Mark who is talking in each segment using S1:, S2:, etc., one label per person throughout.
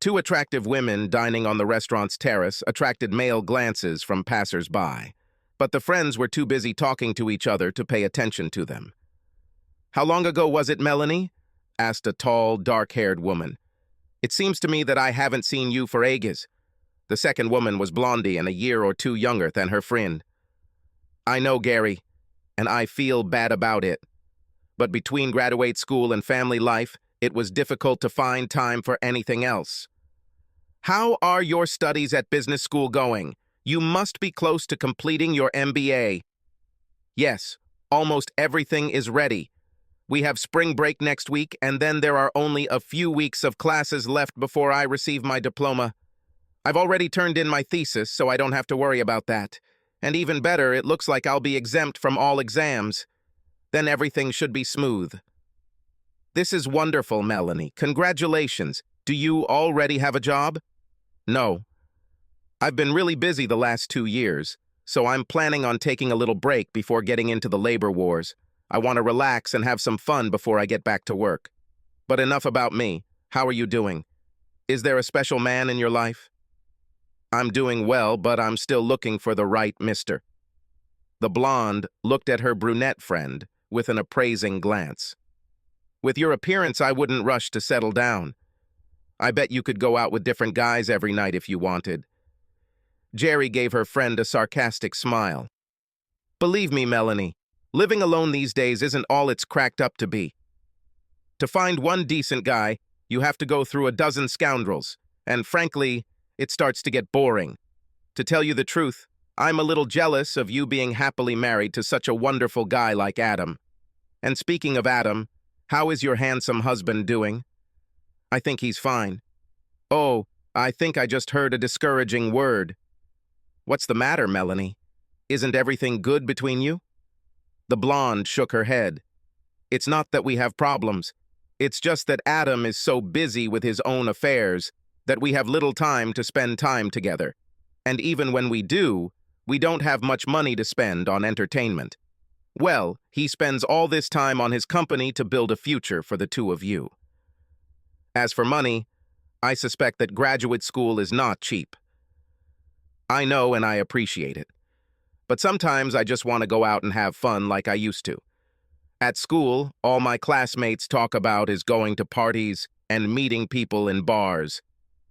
S1: Two attractive women dining on the restaurant's terrace attracted male glances from passers-by, but the friends were too busy talking to each other to pay attention to them. "How long ago was it, Melanie?" asked a tall, dark-haired woman. "It seems to me that I haven't seen you for ages." The second woman was blondie and a year or two younger than her friend. "I know, Gary, and I feel bad about it. But between graduate school and family life, it was difficult to find time for anything else." "How are your studies at business school going? You must be close to completing your MBA." "Yes, almost everything is ready. We have spring break next week, and then there are only a few weeks of classes left before I receive my diploma. I've already turned in my thesis, so I don't have to worry about that. And even better, it looks like I'll be exempt from all exams. Then everything should be smooth." "This is wonderful, Melanie. Congratulations. Do you already have a job?" "No. I've been really busy the last 2 years, so I'm planning on taking a little break before getting into the labor wars. I want to relax and have some fun before I get back to work. But enough about me. How are you doing? Is there a special man in your life?" "I'm doing well, but I'm still looking for the right mister." The blonde looked at her brunette friend with an appraising glance. "With your appearance, I wouldn't rush to settle down. I bet you could go out with different guys every night if you wanted." Jerry gave her friend a sarcastic smile. "Believe me, Melanie, living alone these days isn't all it's cracked up to be. To find one decent guy, you have to go through a dozen scoundrels, and frankly, it starts to get boring. To tell you the truth, I'm a little jealous of you being happily married to such a wonderful guy like Adam. And speaking of Adam, how is your handsome husband doing?" "I think he's fine." "Oh, I think I just heard a discouraging word." "What's the matter, Melanie? Isn't everything good between you?" The blonde shook her head. "It's not that we have problems. It's just that Adam is so busy with his own affairs that we have little time to spend time together. And even when we do, we don't have much money to spend on entertainment. Well, he spends all this time on his company to build a future for the two of you. As for money, I suspect that graduate school is not cheap. I know and I appreciate it. But sometimes I just want to go out and have fun like I used to. At school, all my classmates talk about is going to parties and meeting people in bars.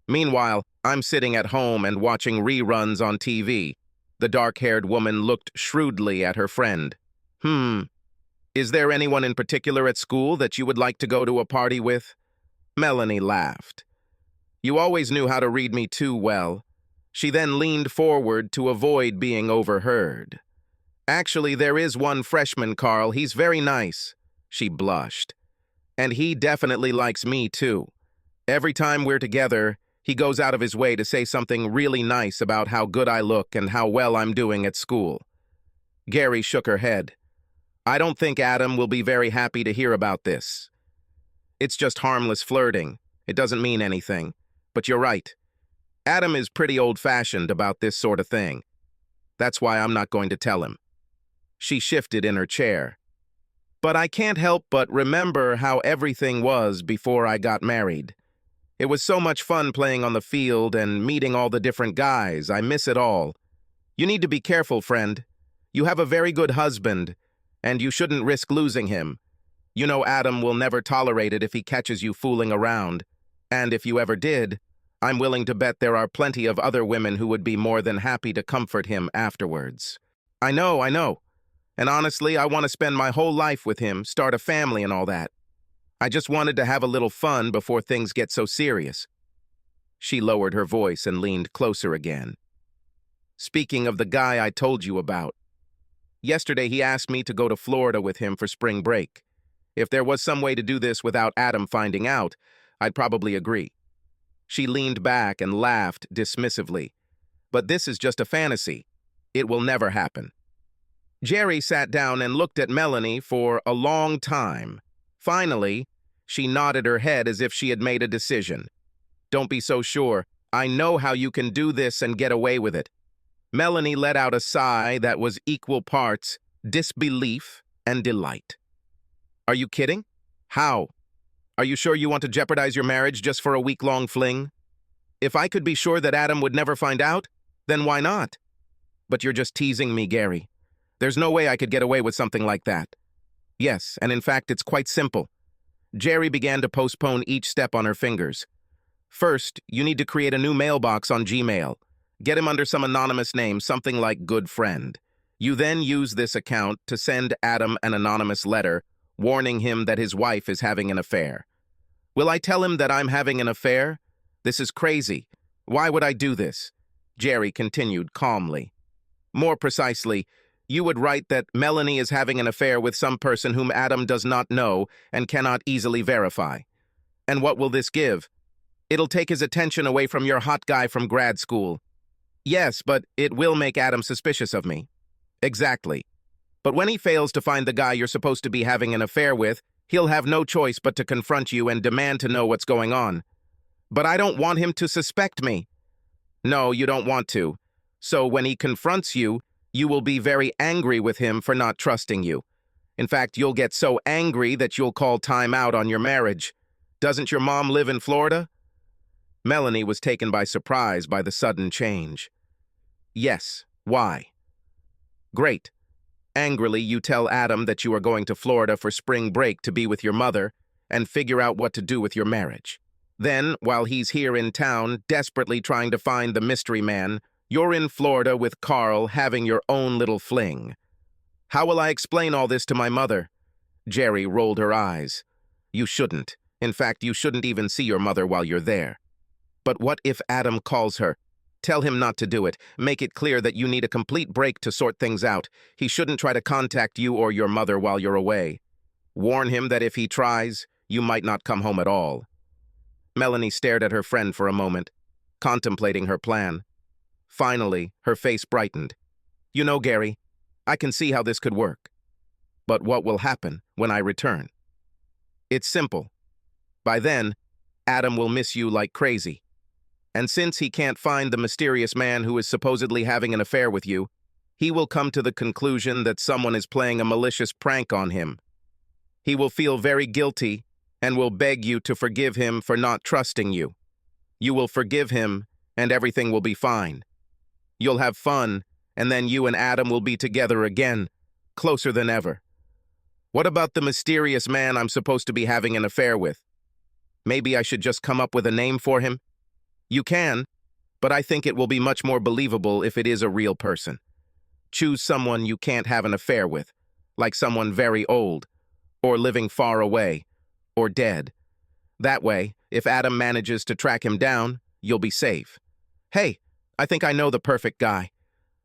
S1: Meanwhile, I'm sitting at home and watching reruns on TV." The dark-haired woman looked shrewdly at her friend. Is there anyone in particular at school that you would like to go to a party with?" Melanie laughed. "You always knew how to read me too well." She then leaned forward to avoid being overheard. "Actually, there is one freshman, Carl. He's very nice." She blushed. "And he definitely likes me too. Every time we're together, he goes out of his way to say something really nice about how good I look and how well I'm doing at school." Gary shook her head. "I don't think Adam will be very happy to hear about this. It's just harmless flirting. It doesn't mean anything. But you're right. Adam is pretty old-fashioned about this sort of thing. That's why I'm not going to tell him." She shifted in her chair. "But I can't help but remember how everything was before I got married. It was so much fun playing on the field and meeting all the different guys. I miss it all. You need to be careful, friend. You have a very good husband, and you shouldn't risk losing him. You know Adam will never tolerate it if he catches you fooling around. And if you ever did, I'm willing to bet there are plenty of other women who would be more than happy to comfort him afterwards." I know. And honestly, I want to spend my whole life with him, start a family and all that. I just wanted to have a little fun before things get so serious." She lowered her voice and leaned closer again. "Speaking of the guy I told you about, yesterday he asked me to go to Florida with him for spring break. If there was some way to do this without Adam finding out, I'd probably agree." She leaned back and laughed dismissively. "But this is just a fantasy. It will never happen." Jerry sat down and looked at Melanie for a long time. Finally, she nodded her head as if she had made a decision. "Don't be so sure. I know how you can do this and get away with it." Melanie let out a sigh that was equal parts disbelief and delight. "Are you kidding? How? Are you sure you want to jeopardize your marriage just for a week-long fling?" If I could be sure that Adam would never find out, then why not? But you're just teasing me, Gary. There's no way I could get away with something like that. Yes, and in fact, it's quite simple. Jerry began to postpone each step on her fingers. First, you need to create a new mailbox on Gmail. Get him under some anonymous name, something like Good Friend. You then use this account to send Adam an anonymous letter warning him that his wife is having an affair. Will I tell him that I'm having an affair? This is crazy. Why would I do this? Jerry continued calmly. More precisely, you would write that Melanie is having an affair with some person whom Adam does not know and cannot easily verify. And what will this give? It'll take his attention away from your hot guy from grad school. Yes, but it will make Adam suspicious of me. Exactly. But when he fails to find the guy you're supposed to be having an affair with, he'll have no choice but to confront you and demand to know what's going on. But I don't want him to suspect me. No, you don't want to. So when he confronts you, you will be very angry with him for not trusting you. In fact, you'll get so angry that you'll call time out on your marriage. Doesn't your mom live in Florida? Melanie was taken by surprise by the sudden change. Yes, why? Great. Angrily, you tell Adam that you are going to Florida for spring break to be with your mother and figure out what to do with your marriage. Then, while he's here in town, desperately trying to find the mystery man, you're in Florida with Carl having your own little fling. How will I explain all this to my mother? Jerry rolled her eyes. You shouldn't. In fact, you shouldn't even see your mother while you're there. But what if Adam calls her? Tell him not to do it. Make it clear that you need a complete break to sort things out. He shouldn't try to contact you or your mother while you're away. Warn him that if he tries, you might not come home at all. Melanie stared at her friend for a moment, contemplating her plan. Finally, her face brightened. You know, Gary, I can see how this could work. But what will happen when I return? It's simple. By then, Adam will miss you like crazy. And since he can't find the mysterious man who is supposedly having an affair with you, he will come to the conclusion that someone is playing a malicious prank on him. He will feel very guilty and will beg you to forgive him for not trusting you. You will forgive him, and everything will be fine. You'll have fun, and then you and Adam will be together again, closer than ever. What about the mysterious man I'm supposed to be having an affair with? Maybe I should just come up with a name for him? You can, but I think it will be much more believable if it is a real person. Choose someone you can't have an affair with, like someone very old, or living far away, or dead. That way, if Adam manages to track him down, you'll be safe. Hey, I think I know the perfect guy.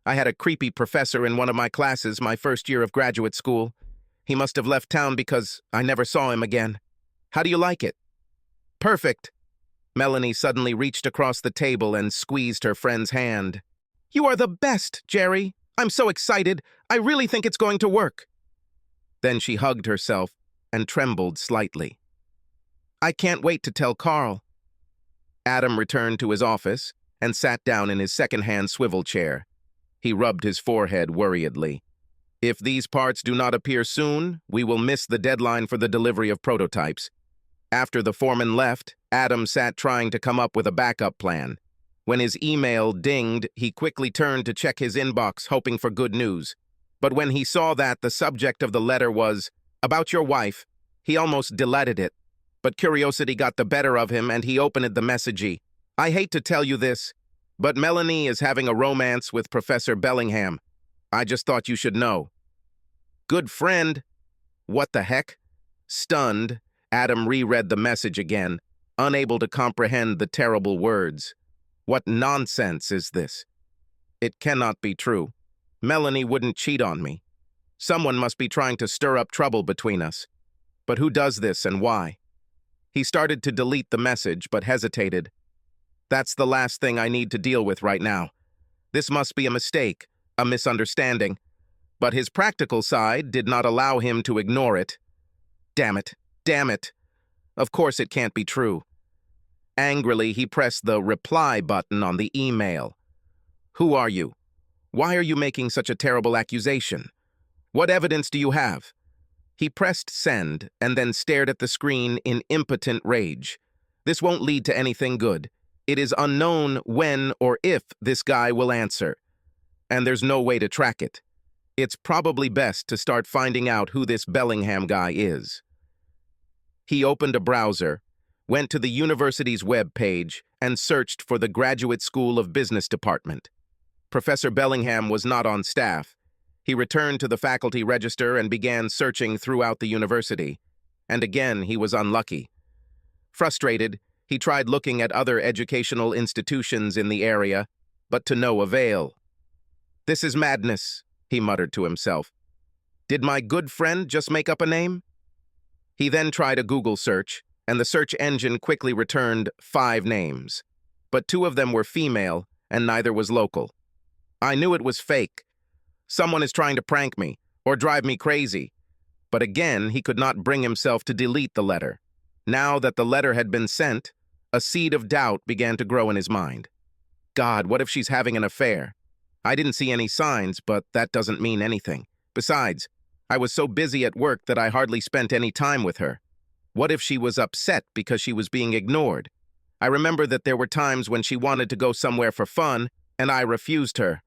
S1: I had a creepy professor in one of my classes my first year of graduate school. He must have left town because I never saw him again. How do you like it? Perfect. Melanie suddenly reached across the table and squeezed her friend's hand. You are the best, Jerry. I'm so excited. I really think it's going to work. Then she hugged herself and trembled slightly. I can't wait to tell Carl. Adam returned to his office and sat down in his second-hand swivel chair. He rubbed his forehead worriedly. If these parts do not appear soon, we will miss the deadline for the delivery of prototypes. After the foreman left, Adam sat trying to come up with a backup plan. When his email dinged, he quickly turned to check his inbox, hoping for good news. But when he saw that the subject of the letter was, "About your wife," he almost deleted it. But curiosity got the better of him, and he opened the message. I hate to tell you this, but Melanie is having a romance with Professor Bellingham. I just thought you should know. Good friend. What the heck? Stunned, Adam reread the message again, unable to comprehend the terrible words. What nonsense is this? It cannot be true. Melanie wouldn't cheat on me. Someone must be trying to stir up trouble between us. But who does this and why? He started to delete the message, but hesitated. That's the last thing I need to deal with right now. This must be a mistake, a misunderstanding. But his practical side did not allow him to ignore it. Damn it, damn it. Of course it can't be true. Angrily, he pressed the reply button on the email. Who are you? Why are you making such a terrible accusation? What evidence do you have? He pressed send and then stared at the screen in impotent rage. This won't lead to anything good. It is unknown when or if this guy will answer, and there's no way to track it. It's probably best to start finding out who this Bellingham guy is. He opened a browser, went to the university's web page, and searched for the Graduate School of Business department. Professor Bellingham was not on staff. He returned to the faculty register and began searching throughout the university. And again, he was unlucky. Frustrated, he tried looking at other educational institutions in the area, but to no avail. "This is madness," he muttered to himself. "Did my good friend just make up a name?" He then tried a Google search, and the search engine quickly returned 5 names. But 2 of them were female, and neither was local. I knew it was fake. Someone is trying to prank me, or drive me crazy. But again, he could not bring himself to delete the letter. Now that the letter had been sent, a seed of doubt began to grow in his mind. God, what if she's having an affair? I didn't see any signs, but that doesn't mean anything. Besides, I was so busy at work that I hardly spent any time with her. What if she was upset because she was being ignored? I remember that there were times when she wanted to go somewhere for fun, and I refused her.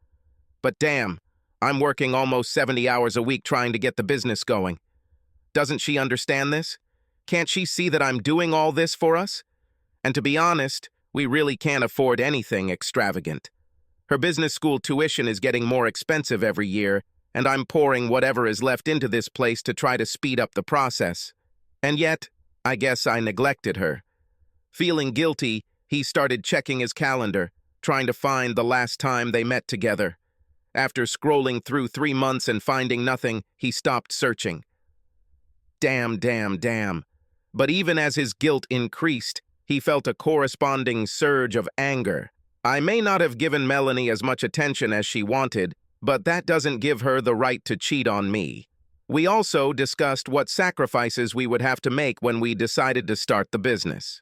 S1: But damn, I'm working almost 70 hours a week trying to get the business going. Doesn't she understand this? Can't she see that I'm doing all this for us? And to be honest, we really can't afford anything extravagant. Her business school tuition is getting more expensive every year, and I'm pouring whatever is left into this place to try to speed up the process. And yet, I guess I neglected her. Feeling guilty, he started checking his calendar, trying to find the last time they met together. After scrolling through 3 months and finding nothing, he stopped searching. Damn. But even as his guilt increased, he felt a corresponding surge of anger. I may not have given Melanie as much attention as she wanted, but that doesn't give her the right to cheat on me. We also discussed what sacrifices we would have to make when we decided to start the business.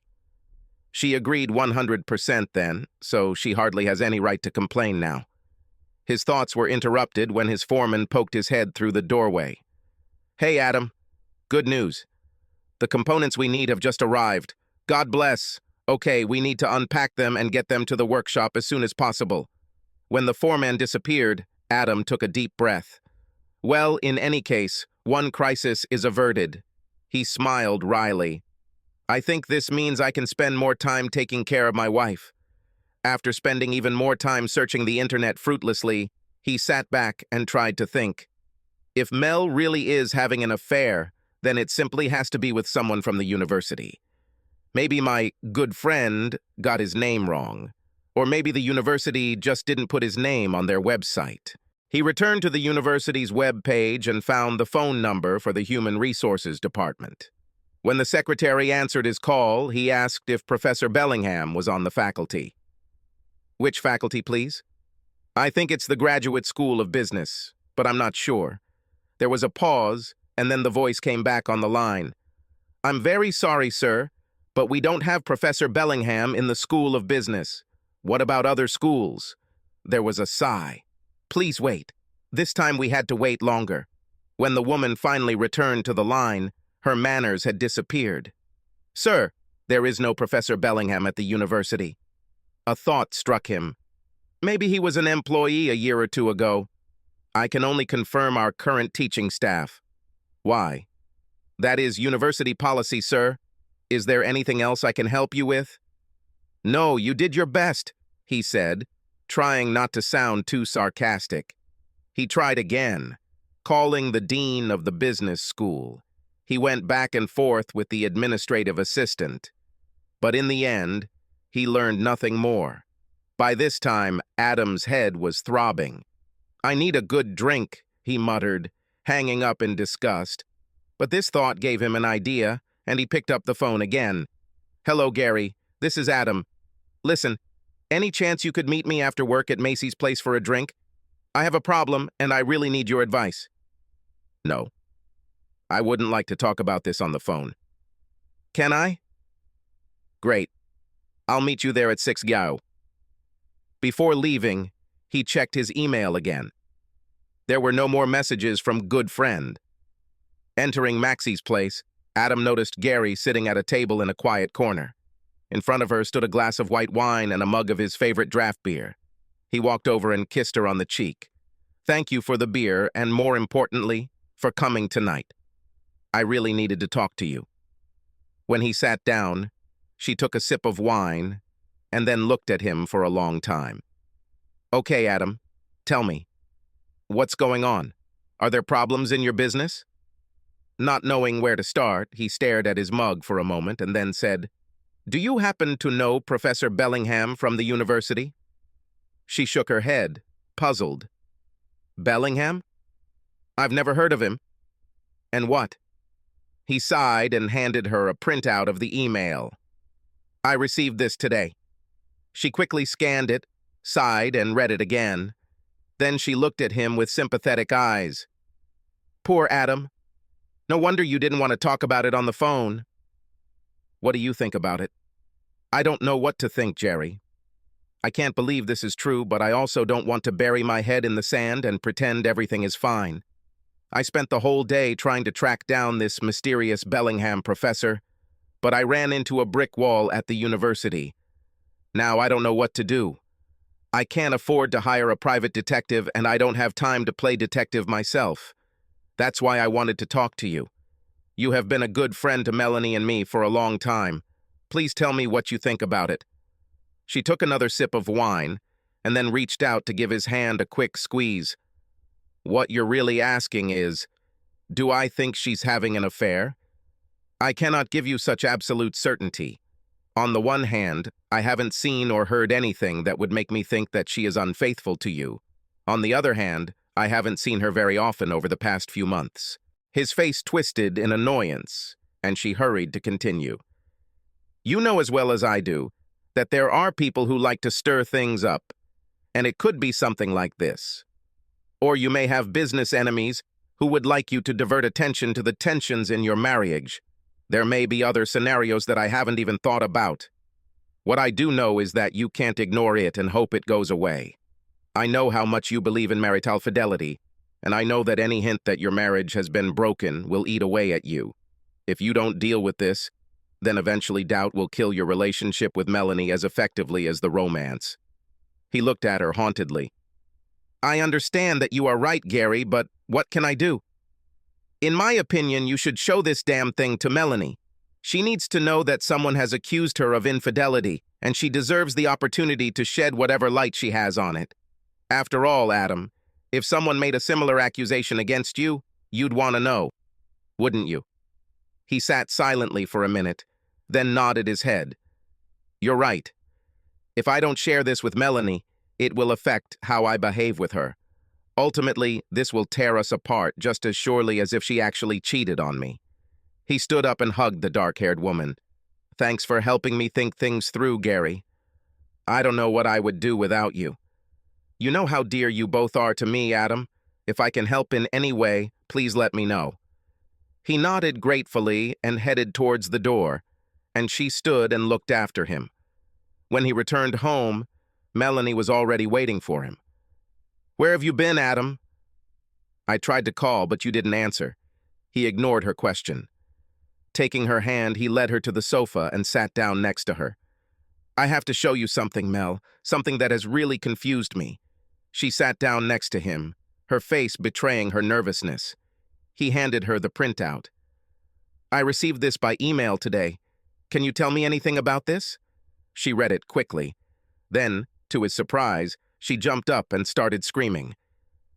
S1: She agreed 100% then, so she hardly has any right to complain now. His thoughts were interrupted when his foreman poked his head through the doorway. "Hey, Adam. Good news. The components we need have just arrived. God bless. Okay, we need to unpack them and get them to the workshop as soon as possible." When the foreman disappeared, Adam took a deep breath. Well, in any case, one crisis is averted. He smiled wryly. I think this means I can spend more time taking care of my wife. After spending even more time searching the internet fruitlessly, he sat back and tried to think. If Mel really is having an affair, then it simply has to be with someone from the university. Maybe my good friend got his name wrong. Or maybe the university just didn't put his name on their website. He returned to the university's web page and found the phone number for the Human Resources Department. When the secretary answered his call, he asked if Professor Bellingham was on the faculty. Which faculty, please? I think it's the Graduate School of Business, but I'm not sure. There was a pause, and then the voice came back on the line. I'm very sorry, sir, but we don't have Professor Bellingham in the School of Business. What about other schools? There was a sigh. Please wait. This time we had to wait longer. When the woman finally returned to the line, her manners had disappeared. Sir, there is no Professor Bellingham at the university. A thought struck him. Maybe he was an employee a year or 2 ago. I can only confirm our current teaching staff. Why? That is university policy, sir. Is there anything else I can help you with? No, you did your best, he said, trying not to sound too sarcastic. He tried again, calling the dean of the business school. He went back and forth with the administrative assistant. But in the end, he learned nothing more. By this time, Adam's head was throbbing. I need a good drink, he muttered, hanging up in disgust. But this thought gave him an idea, and he picked up the phone again. Hello, Gary. This is Adam. Listen, any chance you could meet me after work at Macy's place for a drink? I have a problem, and I really need your advice. No. I wouldn't like to talk about this on the phone. Can I? Great. I'll meet you there at 6 Yao. Before leaving, he checked his email again. There were no more messages from good friend. Entering Maxie's place, Adam noticed Gary sitting at a table in a quiet corner. In front of her stood a glass of white wine and a mug of his favorite draft beer. He walked over and kissed her on the cheek. "Thank you for the beer, and more importantly, for coming tonight. I really needed to talk to you." When he sat down, she took a sip of wine and then looked at him for a long time. "Okay, Adam, tell me. What's going on? Are there problems in your business?" Not knowing where to start, he stared at his mug for a moment and then said, "Do you happen to know Professor Bellingham from the university?" She shook her head, puzzled. "Bellingham? I've never heard of him. And what?" He sighed and handed her a printout of the email. "I received this today." She quickly scanned it, sighed, and read it again. Then she looked at him with sympathetic eyes. "Poor Adam. No wonder you didn't want to talk about it on the phone." "What do you think about it?" "I don't know what to think, Jerry. I can't believe this is true, but I also don't want to bury my head in the sand and pretend everything is fine. I spent the whole day trying to track down this mysterious Bellingham professor, but I ran into a brick wall at the university. Now I don't know what to do. I can't afford to hire a private detective, and I don't have time to play detective myself. That's why I wanted to talk to you. You have been a good friend to Melanie and me for a long time. Please tell me what you think about it." She took another sip of wine and then reached out to give his hand a quick squeeze. "What you're really asking is, do I think she's having an affair? I cannot give you such absolute certainty. On the one hand, I haven't seen or heard anything that would make me think that she is unfaithful to you. On the other hand, I haven't seen her very often over the past few months." His face twisted in annoyance, and she hurried to continue. "You know as well as I do that there are people who like to stir things up, and it could be something like this. Or you may have business enemies who would like you to divert attention to the tensions in your marriage. There may be other scenarios that I haven't even thought about. What I do know is that you can't ignore it and hope it goes away. I know how much you believe in marital fidelity, and I know that any hint that your marriage has been broken will eat away at you. If you don't deal with this, then eventually doubt will kill your relationship with Melanie as effectively as the romance." He looked at her hauntedly. "I understand that you are right, Gary, but what can I do? In my opinion, you should show this damn thing to Melanie. She needs to know that someone has accused her of infidelity, and she deserves the opportunity to shed whatever light she has on it. After all, Adam, if someone made a similar accusation against you, you'd want to know, wouldn't you?" He sat silently for a minute, then nodded his head. "You're right. If I don't share this with Melanie, it will affect how I behave with her. Ultimately, this will tear us apart just as surely as if she actually cheated on me." He stood up and hugged the dark-haired woman. "Thanks for helping me think things through, Gary. I don't know what I would do without you. You know how dear you both are to me, Adam. If I can help in any way, please let me know." He nodded gratefully and headed towards the door, and she stood and looked after him. When he returned home, Melanie was already waiting for him. "Where have you been, Adam?" "I tried to call, but you didn't answer." He ignored her question. Taking her hand, he led her to the sofa and sat down next to her. "I have to show you something, Mel, something that has really confused me." She sat down next to him, her face betraying her nervousness. He handed her the printout. "I received this by email today. Can you tell me anything about this?" She read it quickly. Then, to his surprise, she jumped up and started screaming.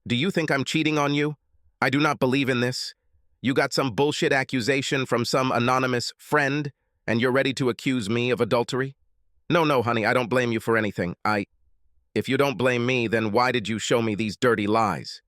S1: "Do you think I'm cheating on you? I do not believe in this. You got some bullshit accusation from some anonymous friend, and you're ready to accuse me of adultery? No, honey, I don't blame you for anything. If you don't blame me, then why did you show me these dirty lies?"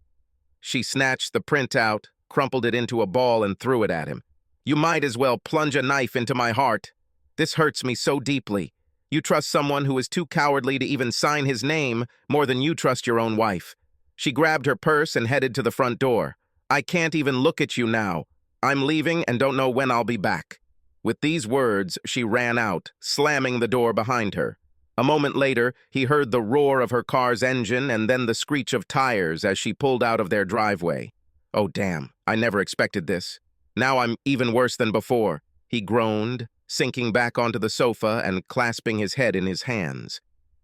S1: She snatched the printout, crumpled it into a ball, and threw it at him. "You might as well plunge a knife into my heart. This hurts me so deeply. You trust someone who is too cowardly to even sign his name more than you trust your own wife." She grabbed her purse and headed to the front door. "I can't even look at you now. I'm leaving and don't know when I'll be back." With these words, she ran out, slamming the door behind her. A moment later, he heard the roar of her car's engine and then the screech of tires as she pulled out of their driveway. "Oh, damn, I never expected this. Now I'm even worse than before," he groaned, sinking back onto the sofa and clasping his head in his hands.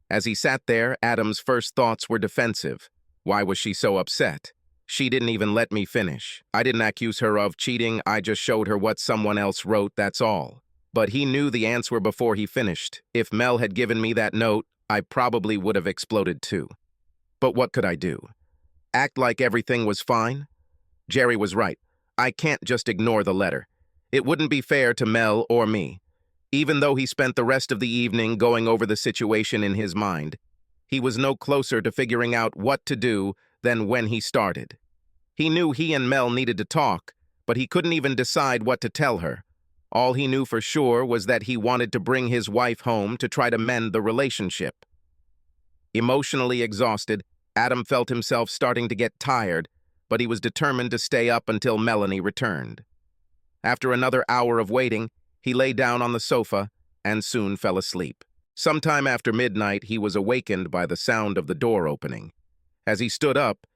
S1: As he sat there, Adam's first thoughts were defensive. Why was she so upset? She didn't even let me finish. I didn't accuse her of cheating, I just showed her what someone else wrote, that's all. But he knew the answer before he finished. If Mel had given me that note, I probably would have exploded too. But what could I do? Act like everything was fine? Jerry was right. I can't just ignore the letter. It wouldn't be fair to Mel or me. Even though he spent the rest of the evening going over the situation in his mind, he was no closer to figuring out what to do than when he started. He knew he and Mel needed to talk, but he couldn't even decide what to tell her. All he knew for sure was that he wanted to bring his wife home to try to mend the relationship. Emotionally exhausted, Adam felt himself starting to get tired, but he was determined to stay up until Melanie returned. After another hour of waiting, he lay down on the sofa and soon fell asleep. Sometime after midnight, he was awakened by the sound of the door opening. As he stood up,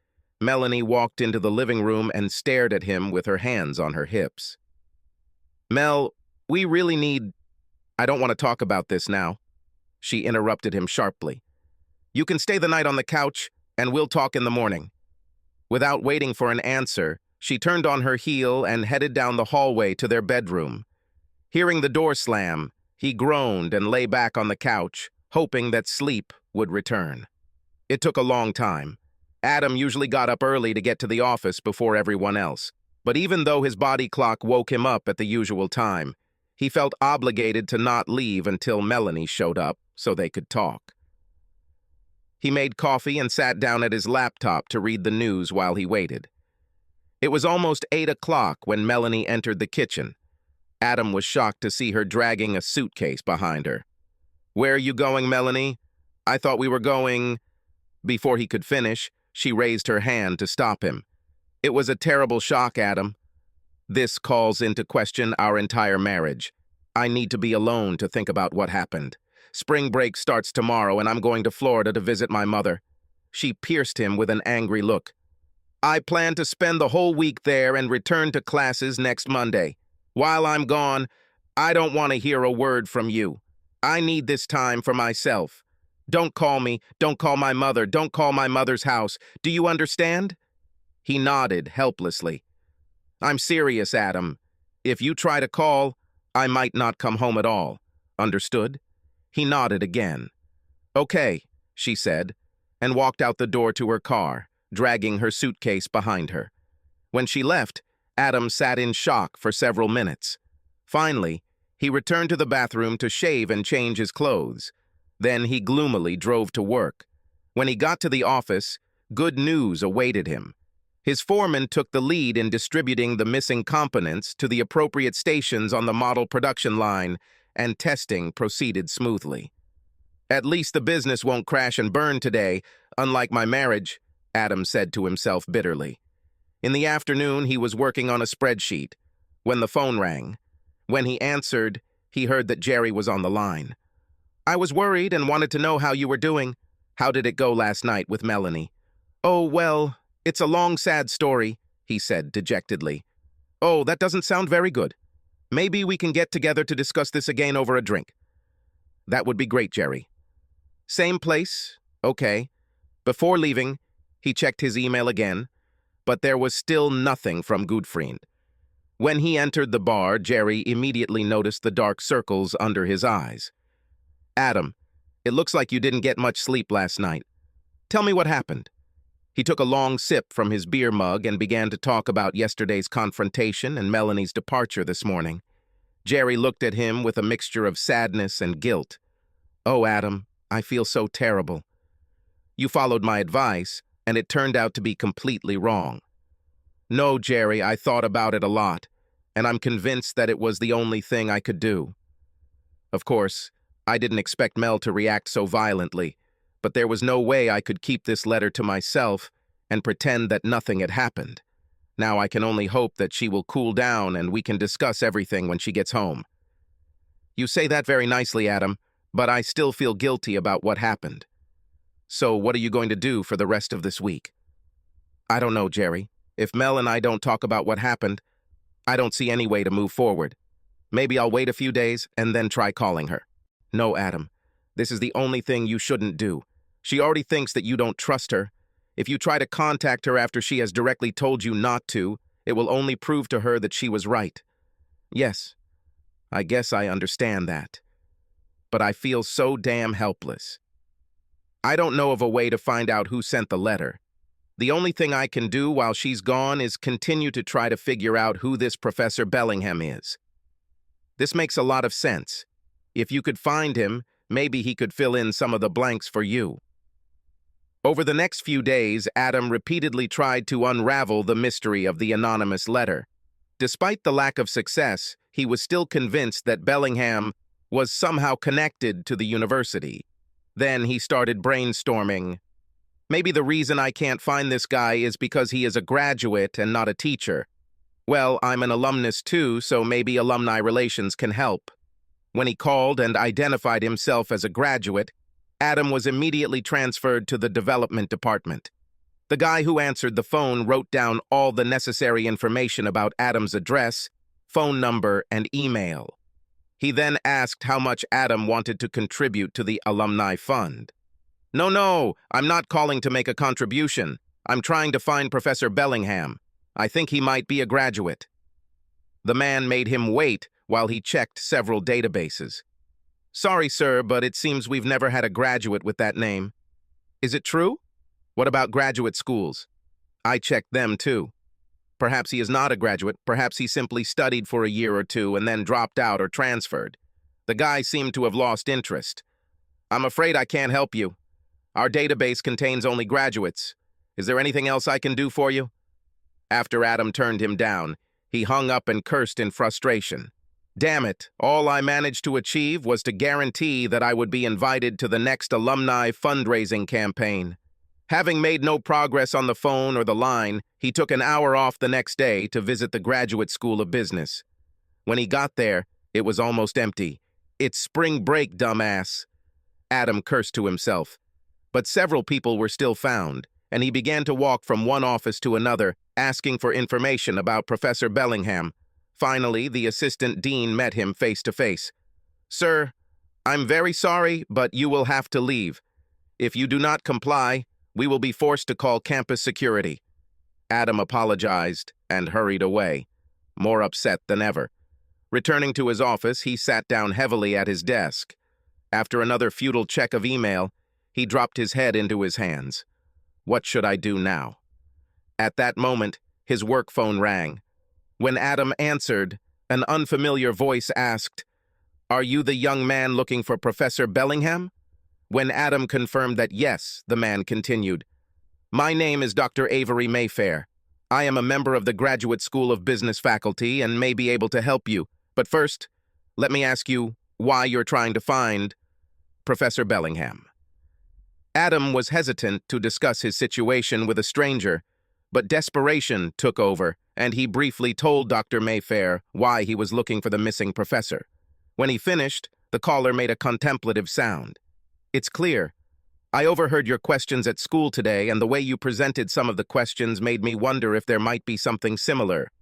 S1: Melanie walked into the living room and stared at him with her hands on her hips. "Mel, we really need—" "I don't want to talk about this now," she interrupted him sharply. "You can stay the night on the couch, and we'll talk in the morning." Without waiting for an answer, she turned on her heel and headed down the hallway to their bedroom. Hearing the door slam, he groaned and lay back on the couch, hoping that sleep would return. It took a long time. Adam usually got up early to get to the office before everyone else, but even though his body clock woke him up at the usual time, he felt obligated to not leave until Melanie showed up so they could talk. He made coffee and sat down at his laptop to read the news while he waited. It was almost 8 o'clock when Melanie entered the kitchen. Adam was shocked to see her dragging a suitcase behind her. "Where are you going, Melanie? I thought we were going—" Before he could finish, she raised her hand to stop him. "It was a terrible shock, Adam. This calls into question our entire marriage. I need to be alone to think about what happened. Spring break starts tomorrow, and I'm going to Florida to visit my mother." She pierced him with an angry look. "I plan to spend the whole week there and return to classes next Monday. While I'm gone, I don't want to hear a word from you. I need this time for myself. Don't call me, don't call my mother, don't call my mother's house. Do you understand?" He nodded helplessly. "I'm serious, Adam. If you try to call, I might not come home at all. Understood?" He nodded again. "Okay," she said, and walked out the door to her car, dragging her suitcase behind her. When she left, Adam sat in shock for several minutes. Finally, he returned to the bathroom to shave and change his clothes. Then he gloomily drove to work. When he got to the office, good news awaited him. His foreman took the lead in distributing the missing components to the appropriate stations on the model production line, and testing proceeded smoothly. "At least the business won't crash and burn today, unlike my marriage," Adam said to himself bitterly. In the afternoon, he was working on a spreadsheet when the phone rang. When he answered, he heard that Jerry was on the line. "I was worried and wanted to know how you were doing. How did it go last night with Melanie?" "Oh, well, it's a long, sad story," he said dejectedly. "Oh, that doesn't sound very good. Maybe we can get together to discuss this again over a drink." "That would be great, Jerry." "Same place? Okay." Before leaving, he checked his email again, but there was still nothing from Gudfriend. When he entered the bar, Jerry immediately noticed the dark circles under his eyes. "Adam, it looks like you didn't get much sleep last night. Tell me what happened." He took a long sip from his beer mug and began to talk about yesterday's confrontation and Melanie's departure this morning. Jerry looked at him with a mixture of sadness and guilt. "Oh, Adam, I feel so terrible. You followed my advice, and it turned out to be completely wrong." "No, Jerry, I thought about it a lot, and I'm convinced that it was the only thing I could do." Of course, I didn't expect Mel to react so violently, but there was no way I could keep this letter to myself and pretend that nothing had happened. Now I can only hope that she will cool down and we can discuss everything when she gets home. "You say that very nicely, Adam, but I still feel guilty about what happened." "So what are you going to do for the rest of this week?" "I don't know, Jerry. If Mel and I don't talk about what happened, I don't see any way to move forward. Maybe I'll wait a few days and then try calling her. No, Adam. This is the only thing you shouldn't do. She already thinks that you don't trust her. If you try to contact her after she has directly told you not to, it will only prove to her that she was right. Yes, I guess I understand that. But I feel so damn helpless. I don't know of a way to find out who sent the letter. The only thing I can do while she's gone is continue to try to figure out who this Professor Bellingham is. This makes a lot of sense. If you could find him, maybe he could fill in some of the blanks for you. Over the next few days, Adam repeatedly tried to unravel the mystery of the anonymous letter. Despite the lack of success, he was still convinced that Bellingham was somehow connected to the university. Then he started brainstorming. Maybe the reason I can't find this guy is because he is a graduate and not a teacher. Well, I'm an alumnus too, so maybe alumni relations can help. When he called and identified himself as a graduate, Adam was immediately transferred to the development department. The guy who answered the phone wrote down all the necessary information about Adam's address, phone number, and email. He then asked how much Adam wanted to contribute to the alumni fund. No, I'm not calling to make a contribution. I'm trying to find Professor Bellingham. I think he might be a graduate. The man made him wait while he checked several databases. Sorry, sir, but it seems we've never had a graduate with that name. Is it true? What about graduate schools? I checked them too. Perhaps he is not a graduate. Perhaps he simply studied for a year or two and then dropped out or transferred. The guy seemed to have lost interest. I'm afraid I can't help you. Our database contains only graduates. Is there anything else I can do for you? After Adam turned him down, he hung up and cursed in frustration. Damn it, all I managed to achieve was to guarantee that I would be invited to the next alumni fundraising campaign. Having made no progress on the phone or the line, he took an hour off the next day to visit the Graduate School of Business. When he got there, it was almost empty. It's spring break, dumbass. Adam cursed to himself. But several people were still found, and he began to walk from one office to another, asking for information about Professor Bellingham. Finally, the assistant dean met him face to face. Sir, I'm very sorry, but you will have to leave. If you do not comply, we will be forced to call campus security. Adam apologized and hurried away, more upset than ever. Returning to his office, he sat down heavily at his desk. After another futile check of email, he dropped his head into his hands. What should I do now? At that moment, his work phone rang. When Adam answered, an unfamiliar voice asked, "Are you the young man looking for Professor Bellingham?" When Adam confirmed that yes, the man continued, "My name is Dr. Avery Mayfair. I am a member of the Graduate School of Business faculty and may be able to help you. But first, let me ask you why you're trying to find Professor Bellingham." Adam was hesitant to discuss his situation with a stranger, but desperation took over, and he briefly told Dr. Mayfair why he was looking for the missing professor. When he finished, the caller made a contemplative sound. "It's clear. I overheard your questions at school today, and the way you presented some of the questions made me wonder if there might be something similar.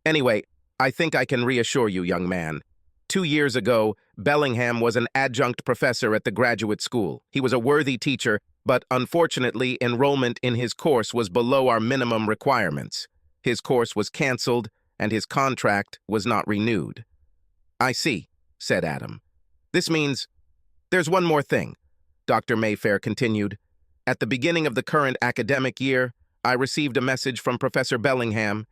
S1: Anyway, I think I can reassure you, young man. 2 years ago, Bellingham was an adjunct professor at the graduate school. He was a worthy teacher, but unfortunately, enrollment in his course was below our minimum requirements. His course was canceled, and his contract was not renewed." "I see," said Adam. "This means there's one more thing," Dr. Mayfair continued. "At the beginning of the current academic year, I received a message from Professor Bellingham.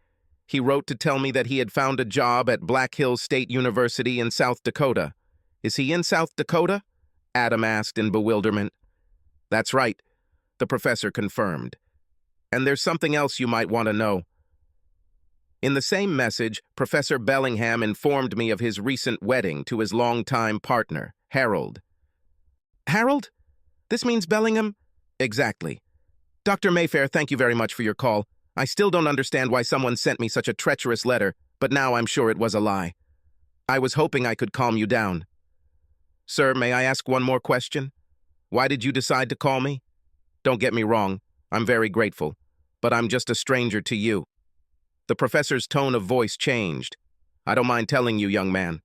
S1: He wrote to tell me that he had found a job at Black Hills State University in South Dakota. Is he in South Dakota?" Adam asked in bewilderment. "That's right," the professor confirmed. "And there's something else you might want to know." In the same message, Professor Bellingham informed me of his recent wedding to his longtime partner, Harold. "Harold? This means Bellingham?" "Exactly. Dr. Mayfair, thank you very much for your call. I still don't understand why someone sent me such a treacherous letter, but now I'm sure it was a lie. I was hoping I could calm you down. Sir, may I ask one more question? Why did you decide to call me? Don't get me wrong, I'm very grateful, but I'm just a stranger to you." The professor's tone of voice changed. "I don't mind telling you, young man.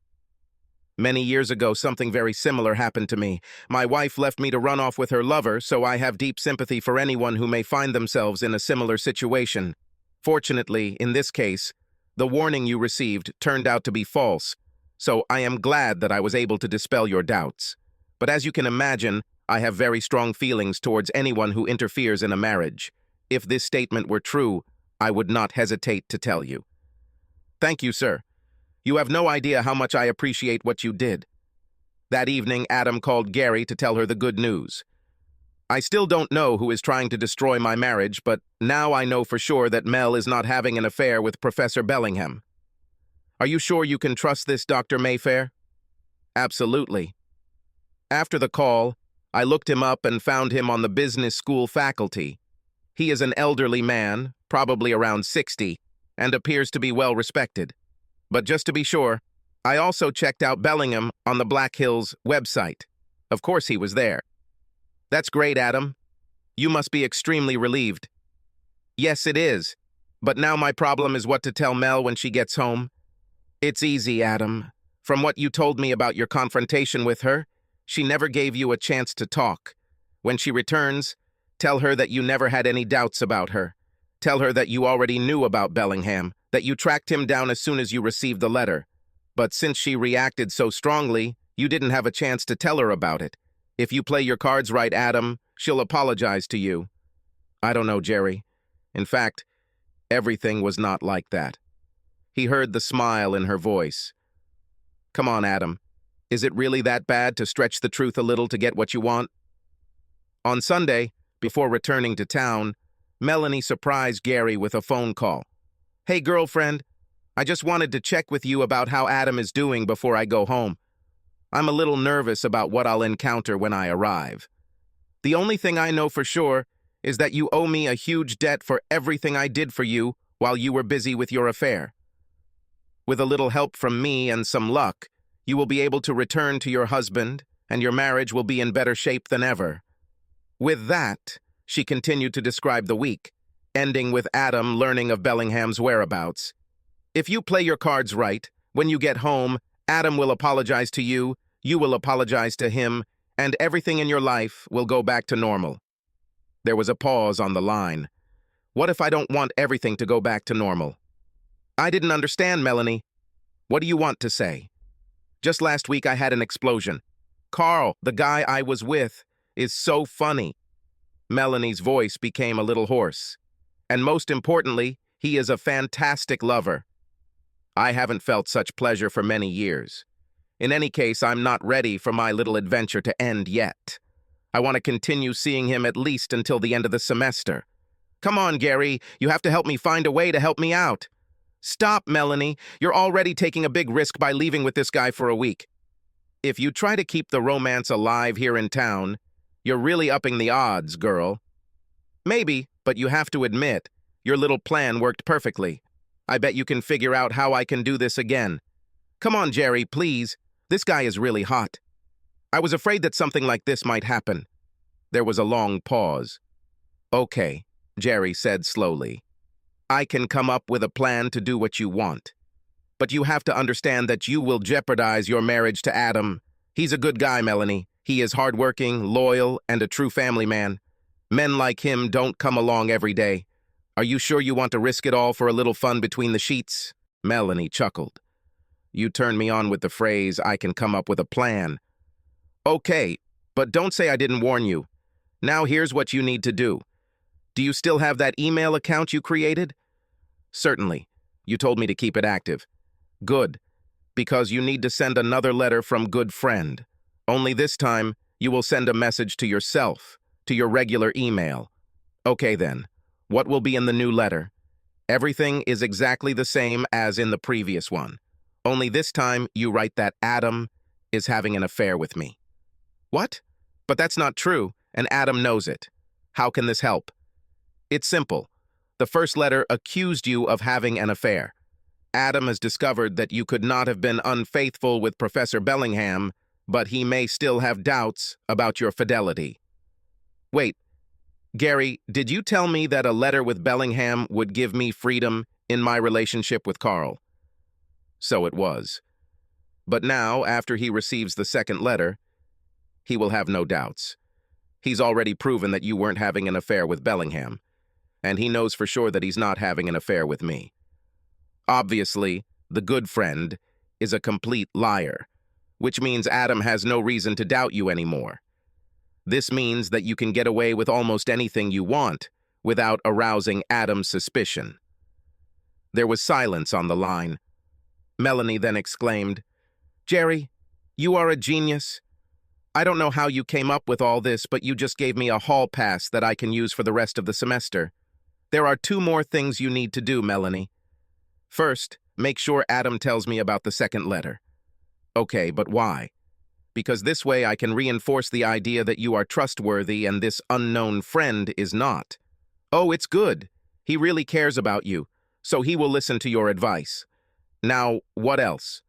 S1: Many years ago, something very similar happened to me. My wife left me to run off with her lover, so I have deep sympathy for anyone who may find themselves in a similar situation. Fortunately, in this case, the warning you received turned out to be false, so I am glad that I was able to dispel your doubts. But as you can imagine, I have very strong feelings towards anyone who interferes in a marriage. If this statement were true, I would not hesitate to tell you. Thank you, sir. You have no idea how much I appreciate what you did. That evening, Adam called Gary to tell her the good news. I still don't know who is trying to destroy my marriage, but now I know for sure that Mel is not having an affair with Professor Bellingham. Are you sure you can trust this, Dr. Mayfair? Absolutely. After the call, I looked him up and found him on the business school faculty. He is an elderly man, probably around 60, and appears to be well respected. But just to be sure, I also checked out Bellingham on the Black Hills website. Of course he was there. That's great, Adam. You must be extremely relieved. Yes, it is. But now my problem is what to tell Mel when she gets home. It's easy, Adam. From what you told me about your confrontation with her, she never gave you a chance to talk. When she returns, tell her that you never had any doubts about her. Tell her that you already knew about Bellingham, that you tracked him down as soon as you received the letter. But since she reacted so strongly, you didn't have a chance to tell her about it. If you play your cards right, Adam, she'll apologize to you. I don't know, Jerry. In fact, everything was not like that. He heard the smile in her voice. Come on, Adam. Is it really that bad to stretch the truth a little to get what you want? On Sunday, before returning to town, Melanie surprised Gary with a phone call. Hey, girlfriend, I just wanted to check with you about how Adam is doing before I go home. I'm a little nervous about what I'll encounter when I arrive. The only thing I know for sure is that you owe me a huge debt for everything I did for you while you were busy with your affair. With a little help from me and some luck, you will be able to return to your husband, and your marriage will be in better shape than ever. With that, she continued to describe the week, ending with Adam learning of Bellingham's whereabouts. If you play your cards right, when you get home, Adam will apologize to you, you will apologize to him, and everything in your life will go back to normal. There was a pause on the line. What if I don't want everything to go back to normal? I didn't understand, Melanie. What do you want to say? Just last week I had an explosion. Carl, the guy I was with, is so funny. Melanie's voice became a little hoarse. And most importantly, he is a fantastic lover. I haven't felt such pleasure for many years. In any case, I'm not ready for my little adventure to end yet. I want to continue seeing him at least until the end of the semester. Come on, Gary, you have to help me find a way to help me out. Stop, Melanie. You're already taking a big risk by leaving with this guy for a week. If you try to keep the romance alive here in town, you're really upping the odds, girl. Maybe, but you have to admit, your little plan worked perfectly. I bet you can figure out how I can do this again. Come on, Jerry, please. This guy is really hot. I was afraid that something like this might happen. There was a long pause. Okay, Jerry said slowly. I can come up with a plan to do what you want. But you have to understand that you will jeopardize your marriage to Adam. He's a good guy, Melanie. He is hardworking, loyal, and a true family man. Men like him don't come along every day. Are you sure you want to risk it all for a little fun between the sheets? Melanie chuckled. You turned me on with the phrase, I can come up with a plan. Okay, but don't say I didn't warn you. Now here's what you need to do. Do you still have that email account you created? Certainly. You told me to keep it active. Good, because you need to send another letter from good friend. Only this time, you will send a message to yourself, to your regular email. Okay then, what will be in the new letter? Everything is exactly the same as in the previous one. Only this time, you write that Adam is having an affair with me. What? But that's not true, and Adam knows it. How can this help? It's simple. The first letter accused you of having an affair. Adam has discovered that you could not have been unfaithful with Professor Bellingham, but he may still have doubts about your fidelity. Wait, Gary, did you tell me that a letter with Bellingham would give me freedom in my relationship with Carl? So it was. But now, after he receives the second letter, he will have no doubts. He's already proven that you weren't having an affair with Bellingham, and he knows for sure that he's not having an affair with me. Obviously, the good friend is a complete liar, which means Adam has no reason to doubt you anymore. This means that you can get away with almost anything you want without arousing Adam's suspicion. There was silence on the line. Melanie then exclaimed, "Jerry, you are a genius. I don't know how you came up with all this, but you just gave me a hall pass that I can use for the rest of the semester. There are 2 more things you need to do, Melanie. First, make sure Adam tells me about the second letter." "Okay, but why?" "Because this way I can reinforce the idea that you are trustworthy and this unknown friend is not." "Oh, it's good. He really cares about you, so he will listen to your advice. Now, what else?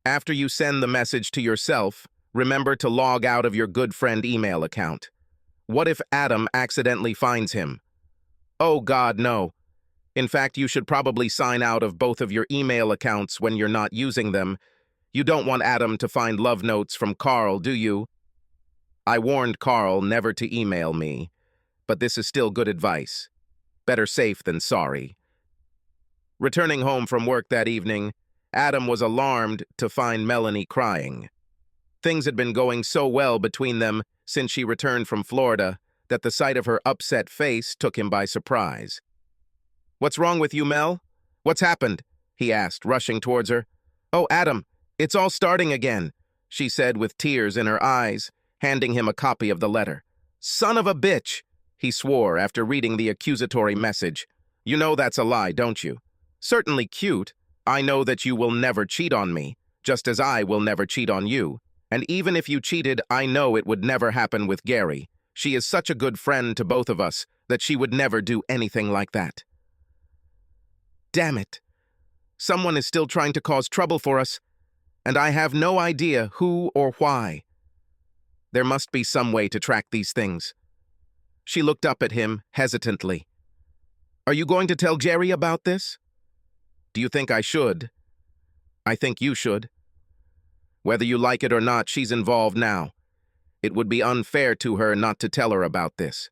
S1: After you send the message to yourself, remember to log out of your good friend email account. What if Adam accidentally finds him?" "Oh God, no. In fact, you should probably sign out of both of your email accounts when you're not using them. You don't want Adam to find love notes from Carl, do you?" I warned Carl never to email me, but this is still good advice. Better safe than sorry. Returning home from work that evening, Adam was alarmed to find Melanie crying. Things had been going so well between them since she returned from Florida that the sight of her upset face took him by surprise. "What's wrong with you, Mel? What's happened?" he asked, rushing towards her. "Oh, Adam, it's all starting again," she said with tears in her eyes, handing him a copy of the letter. "Son of a bitch," he swore after reading the accusatory message. "You know that's a lie, don't you? Certainly cute. I know that you will never cheat on me, just as I will never cheat on you. And even if you cheated, I know it would never happen with Gary. She is such a good friend to both of us that she would never do anything like that." Damn it. Someone is still trying to cause trouble for us, and I have no idea who or why. There must be some way to track these things. She looked up at him hesitantly. "Are you going to tell Jerry about this?" "Do you think I should?" "I think you should. Whether you like it or not, she's involved now. It would be unfair to her not to tell her about this."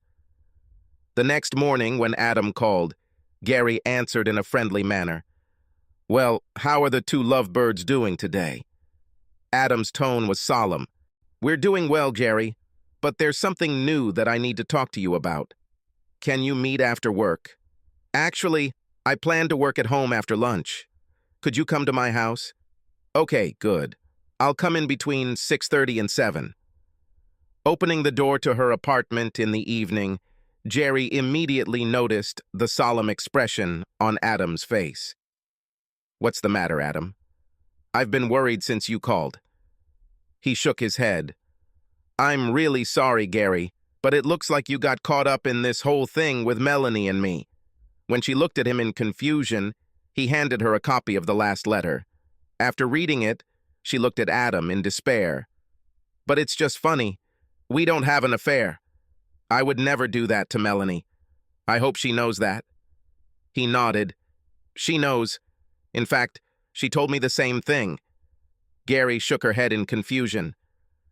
S1: The next morning, when Adam called, Gary answered in a friendly manner. "Well, how are the 2 lovebirds doing today?" Adam's tone was solemn. "We're doing well, Gary, but there's something new that I need to talk to you about. Can you meet after work?" "Actually, I plan to work at home after lunch. Could you come to my house?" "Okay, good. I'll come in between 6:30 and 7. Opening the door to her apartment in the evening, Jerry immediately noticed the solemn expression on Adam's face. "What's the matter, Adam?" "I've been worried since you called." He shook his head. "I'm really sorry, Gary, but it looks like you got caught up in this whole thing with Melanie and me." When she looked at him in confusion, he handed her a copy of the last letter. After reading it, she looked at Adam in despair. "But it's just funny. We don't have an affair. I would never do that to Melanie. I hope she knows that." He nodded. "She knows. In fact, she told me the same thing." Gary shook her head in confusion.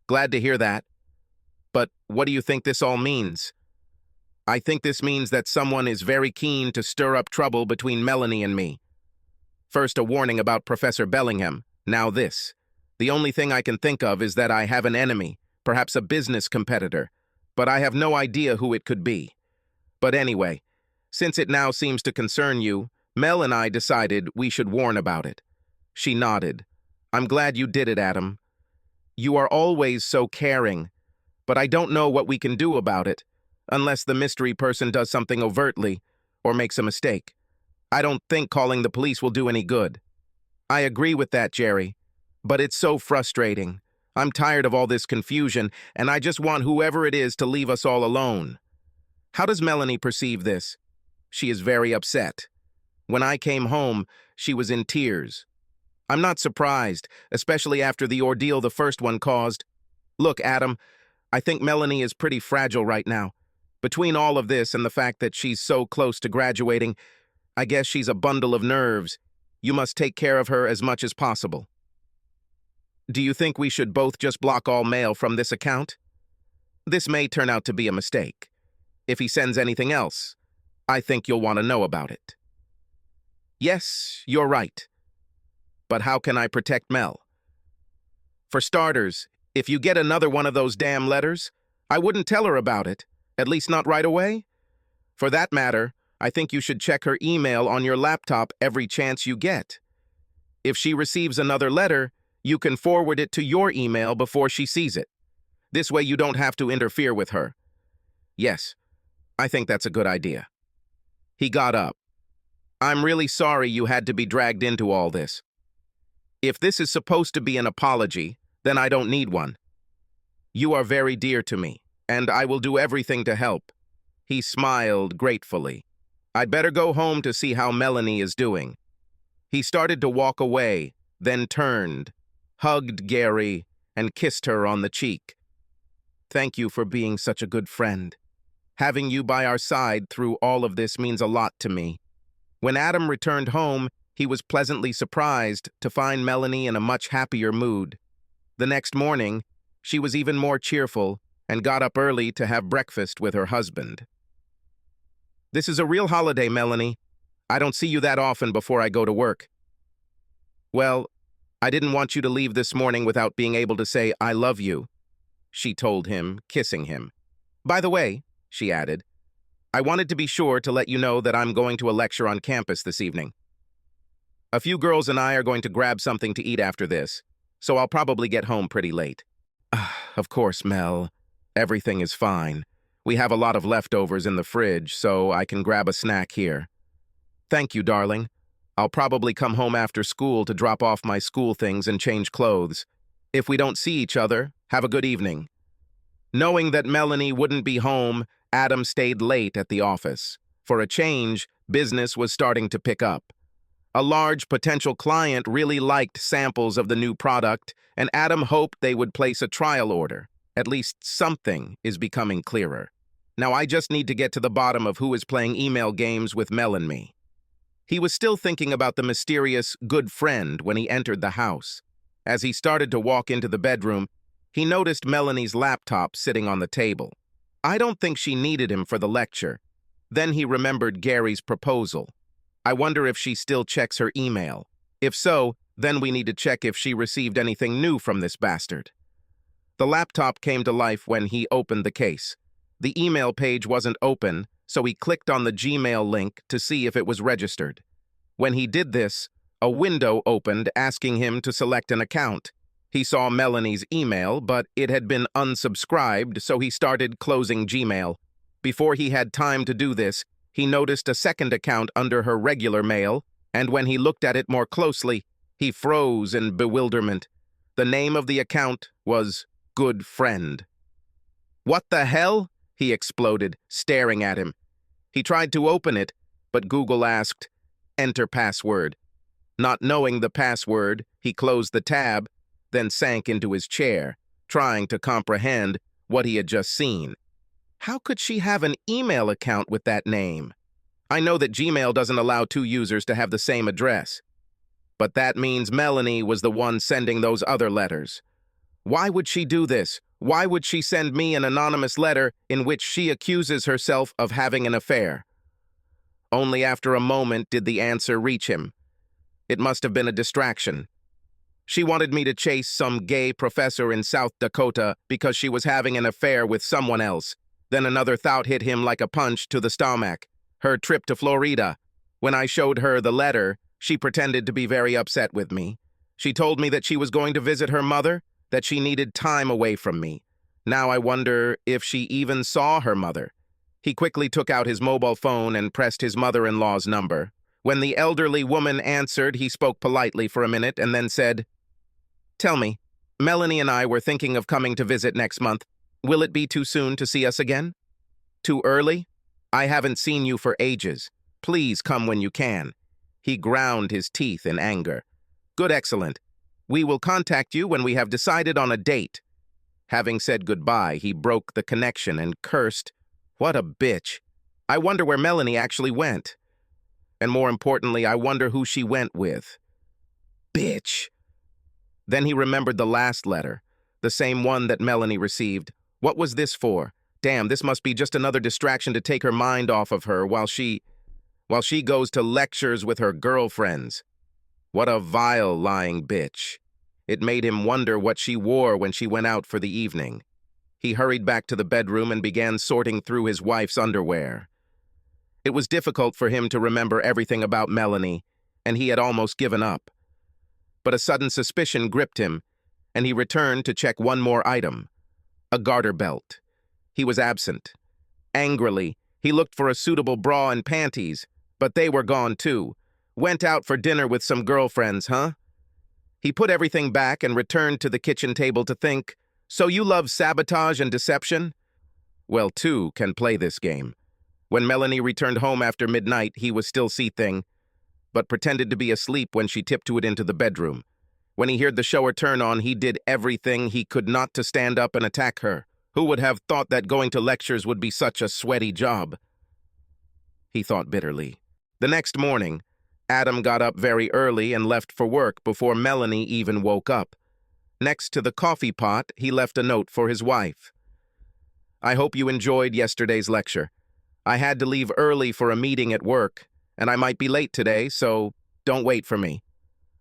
S1: "Glad to hear that. But what do you think this all means?" "I think this means that someone is very keen to stir up trouble between Melanie and me. First a warning about Professor Bellingham, now this. The only thing I can think of is that I have an enemy, perhaps a business competitor, but I have no idea who it could be. But anyway, since it now seems to concern you, Mel and I decided we should warn about it." She nodded. "I'm glad you did it, Adam. You are always so caring, but I don't know what we can do about it, unless the mystery person does something overtly or makes a mistake. I don't think calling the police will do any good." "I agree with that, Jerry, but it's so frustrating. I'm tired of all this confusion, and I just want whoever it is to leave us all alone." "How does Melanie perceive this?" "She is very upset. When I came home, she was in tears. I'm not surprised, especially after the ordeal the first one caused. Look, Adam, I think Melanie is pretty fragile right now. Between all of this and the fact that she's so close to graduating, I guess she's a bundle of nerves. You must take care of her as much as possible." Do you think we should both just block all mail from this account? This may turn out to be a mistake. If he sends anything else, I think you'll want to know about it. Yes, you're right. But how can I protect Mel? For starters, if you get another one of those damn letters, I wouldn't tell her about it, at least not right away. For that matter, I think you should check her email on your laptop every chance you get. If she receives another letter, you can forward it to your email before she sees it. This way you don't have to interfere with her. Yes, I think that's a good idea. He got up. I'm really sorry you had to be dragged into all this. If this is supposed to be an apology, then I don't need one. You are very dear to me, and I will do everything to help. He smiled gratefully. I'd better go home to see how Melanie is doing. He started to walk away, then turned, hugged Gary, and kissed her on the cheek. Thank you for being such a good friend. Having you by our side through all of this means a lot to me. When Adam returned home, he was pleasantly surprised to find Melanie in a much happier mood. The next morning, she was even more cheerful and got up early to have breakfast with her husband. This is a real holiday, Melanie. I don't see you that often before I go to work. Well, I didn't want you to leave this morning without being able to say, I love you, she told him, kissing him. By the way, she added, I wanted to be sure to let you know that I'm going to a lecture on campus this evening. A few girls and I are going to grab something to eat after this, so I'll probably get home pretty late. Of course, Mel. Everything is fine. We have a lot of leftovers in the fridge, so I can grab a snack here. Thank you, darling. I'll probably come home after school to drop off my school things and change clothes. If we don't see each other, have a good evening. Knowing that Melanie wouldn't be home, Adam stayed late at the office. For a change, business was starting to pick up. A large potential client really liked samples of the new product, and Adam hoped they would place a trial order. At least something is becoming clearer. Now I just need to get to the bottom of who is playing email games with Mel and me. He was still thinking about the mysterious good friend when he entered the house. As he started to walk into the bedroom, he noticed Melanie's laptop sitting on the table. I don't think she needed him for the lecture. Then he remembered Gary's proposal. I wonder if she still checks her email. If so, then we need to check if she received anything new from this bastard. The laptop came to life when he opened the case. The email page wasn't open, so he clicked on the Gmail link to see if it was registered. When he did this, a window opened asking him to select an account. He saw Melanie's email, but it had been unsubscribed, so he started closing Gmail. Before he had time to do this, he noticed a second account under her regular mail, and when he looked at it more closely, he froze in bewilderment. The name of the account was Good Friend. What the hell? He exploded, staring at him. He tried to open it, but Google asked, Enter password. Not knowing the password, he closed the tab, then sank into his chair, trying to comprehend what he had just seen. How could she have an email account with that name? I know that Gmail doesn't allow two users to have the same address. But that means Melanie was the one sending those other letters. Why would she do this? Why would she send me an anonymous letter in which she accuses herself of having an affair? Only after a moment did the answer reach him. It must have been a distraction. She wanted me to chase some gay professor in South Dakota because she was having an affair with someone else. Then another thought hit him like a punch to the stomach. Her trip to Florida. When I showed her the letter, she pretended to be very upset with me. She told me that she was going to visit her mother, that she needed time away from me. Now I wonder if she even saw her mother. He quickly took out his mobile phone and pressed his mother-in-law's number. When the elderly woman answered, he spoke politely for a minute and then said, Tell me, Melanie and I were thinking of coming to visit next month. Will it be too soon to see us again? Too early? I haven't seen you for ages. Please come when you can. He ground his teeth in anger. Good, excellent. We will contact you when we have decided on a date. Having said goodbye, he broke the connection and cursed, What a bitch. I wonder where Melanie actually went. And more importantly, I wonder who she went with. Bitch. Then he remembered the last letter, the same one that Melanie received. What was this for? Damn, this must be just another distraction to take her mind off of her while she goes to lectures with her girlfriends. What a vile, lying bitch. It made him wonder what she wore when she went out for the evening. He hurried back to the bedroom and began sorting through his wife's underwear. It was difficult for him to remember everything about Melanie, and he had almost given up. But a sudden suspicion gripped him, and he returned to check one more item, a garter belt. He was absent. Angrily, he looked for a suitable bra and panties, but they were gone too. Went out for dinner with some girlfriends, huh? He put everything back and returned to the kitchen table to think, so you love sabotage and deception? Well, two can play this game. When Melanie returned home after midnight, he was still seething, but pretended to be asleep when she tiptoed into the bedroom. When he heard the shower turn on, he did everything he could not to stand up and attack her. Who would have thought that going to lectures would be such a sweaty job? He thought bitterly. The next morning, Adam got up very early and left for work before Melanie even woke up. Next to the coffee pot, he left a note for his wife. I hope you enjoyed yesterday's lecture. I had to leave early for a meeting at work, and I might be late today, so don't wait for me.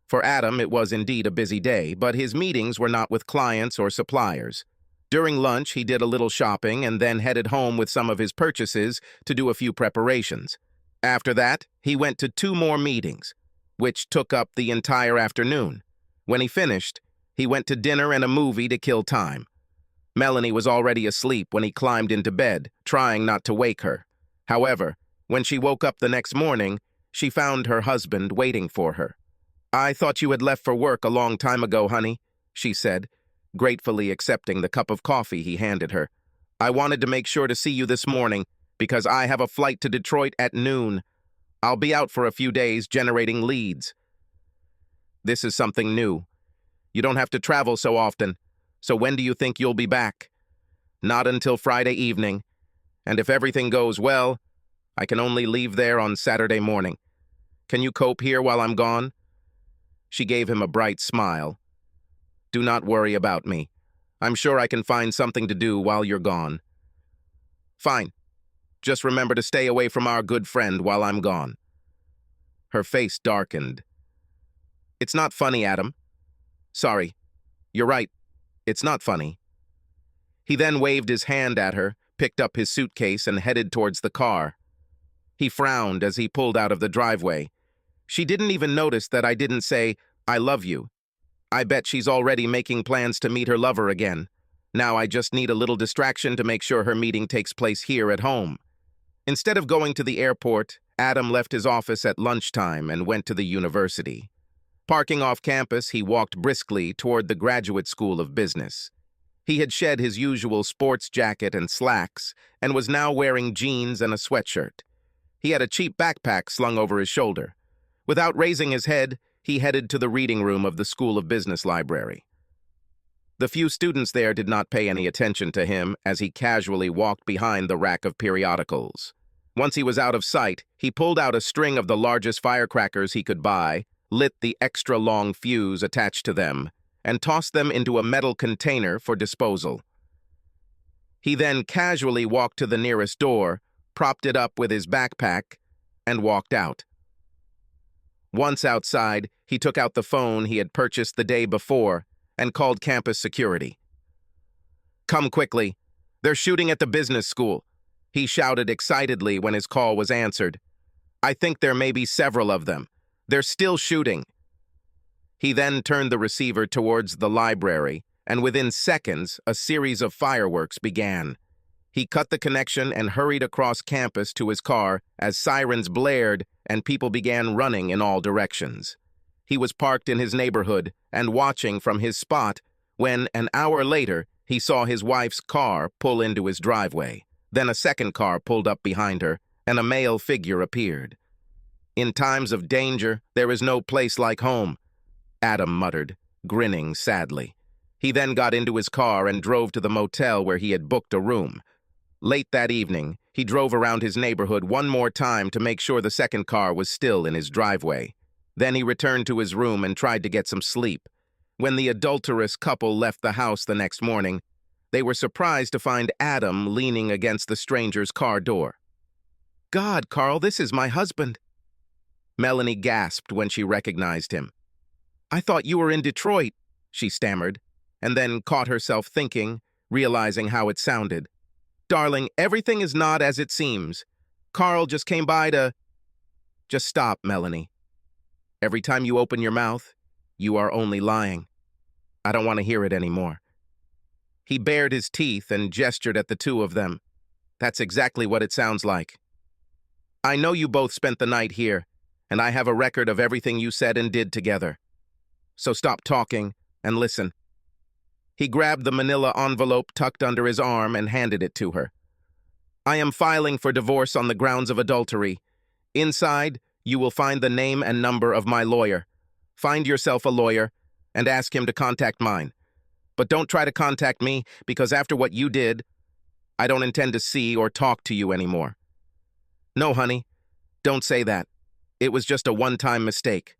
S1: For Adam, it was indeed a busy day, but his meetings were not with clients or suppliers. During lunch, he did a little shopping and then headed home with some of his purchases to do a few preparations. After that, he went to 2 more meetings, which took up the entire afternoon. When he finished, he went to dinner and a movie to kill time. Melanie was already asleep when he climbed into bed, trying not to wake her. However, when she woke up the next morning, she found her husband waiting for her. I thought you had left for work a long time ago, honey, she said, gratefully accepting the cup of coffee he handed her. I wanted to make sure to see you this morning, because I have a flight to Detroit at noon. I'll be out for a few days generating leads. This is something new. You don't have to travel so often, so when do you think you'll be back? Not until Friday evening, and if everything goes well, I can only leave there on Saturday morning. Can you cope here while I'm gone? She gave him a bright smile. Do not worry about me. I'm sure I can find something to do while you're gone. Fine. Just remember to stay away from our good friend while I'm gone. Her face darkened. It's not funny, Adam. Sorry. You're right. It's not funny. He then waved his hand at her, picked up his suitcase, and headed towards the car. He frowned as he pulled out of the driveway. She didn't even notice that I didn't say, I love you. I bet she's already making plans to meet her lover again. Now I just need a little distraction to make sure her meeting takes place here at home. Instead of going to the airport, Adam left his office at lunchtime and went to the university. Parking off campus, he walked briskly toward the Graduate School of Business. He had shed his usual sports jacket and slacks and was now wearing jeans and a sweatshirt. He had a cheap backpack slung over his shoulder. Without raising his head, he headed to the reading room of the School of Business library. The few students there did not pay any attention to him as he casually walked behind the rack of periodicals. Once he was out of sight, he pulled out a string of the largest firecrackers he could buy, lit the extra-long fuse attached to them, and tossed them into a metal container for disposal. He then casually walked to the nearest door, propped it up with his backpack, and walked out. Once outside, he took out the phone he had purchased the day before and called campus security. Come quickly. They're shooting at the business school, he shouted excitedly when his call was answered. I think there may be several of them. They're still shooting. He then turned the receiver towards the library, and within seconds, a series of fireworks began. He cut the connection and hurried across campus to his car as sirens blared and people began running in all directions. He was parked in his neighborhood and watching from his spot when, an hour later, he saw his wife's car pull into his driveway. Then a second car pulled up behind her, and a male figure appeared. In times of danger, there is no place like home, Adam muttered, grinning sadly. He then got into his car and drove to the motel where he had booked a room. Late that evening, he drove around his neighborhood one more time to make sure the second car was still in his driveway. Then he returned to his room and tried to get some sleep. When the adulterous couple left the house the next morning, they were surprised to find Adam leaning against the stranger's car door. "God, Carl, this is my husband." Melanie gasped when she recognized him. "I thought you were in Detroit," she stammered, and then caught herself thinking, realizing how it sounded. "Darling, everything is not as it seems. Carl just came by to—" "Just stop, Melanie. Every time you open your mouth, you are only lying. I don't want to hear it anymore." He bared his teeth and gestured at the two of them. "That's exactly what it sounds like. I know you both spent the night here, and I have a record of everything you said and did together. So stop talking and listen." He grabbed the manila envelope tucked under his arm and handed it to her. "I am filing for divorce on the grounds of adultery. Inside, you will find the name and number of my lawyer. Find yourself a lawyer and ask him to contact mine. But don't try to contact me, because after what you did, I don't intend to see or talk to you anymore." "No, honey, don't say that. It was just a one-time mistake.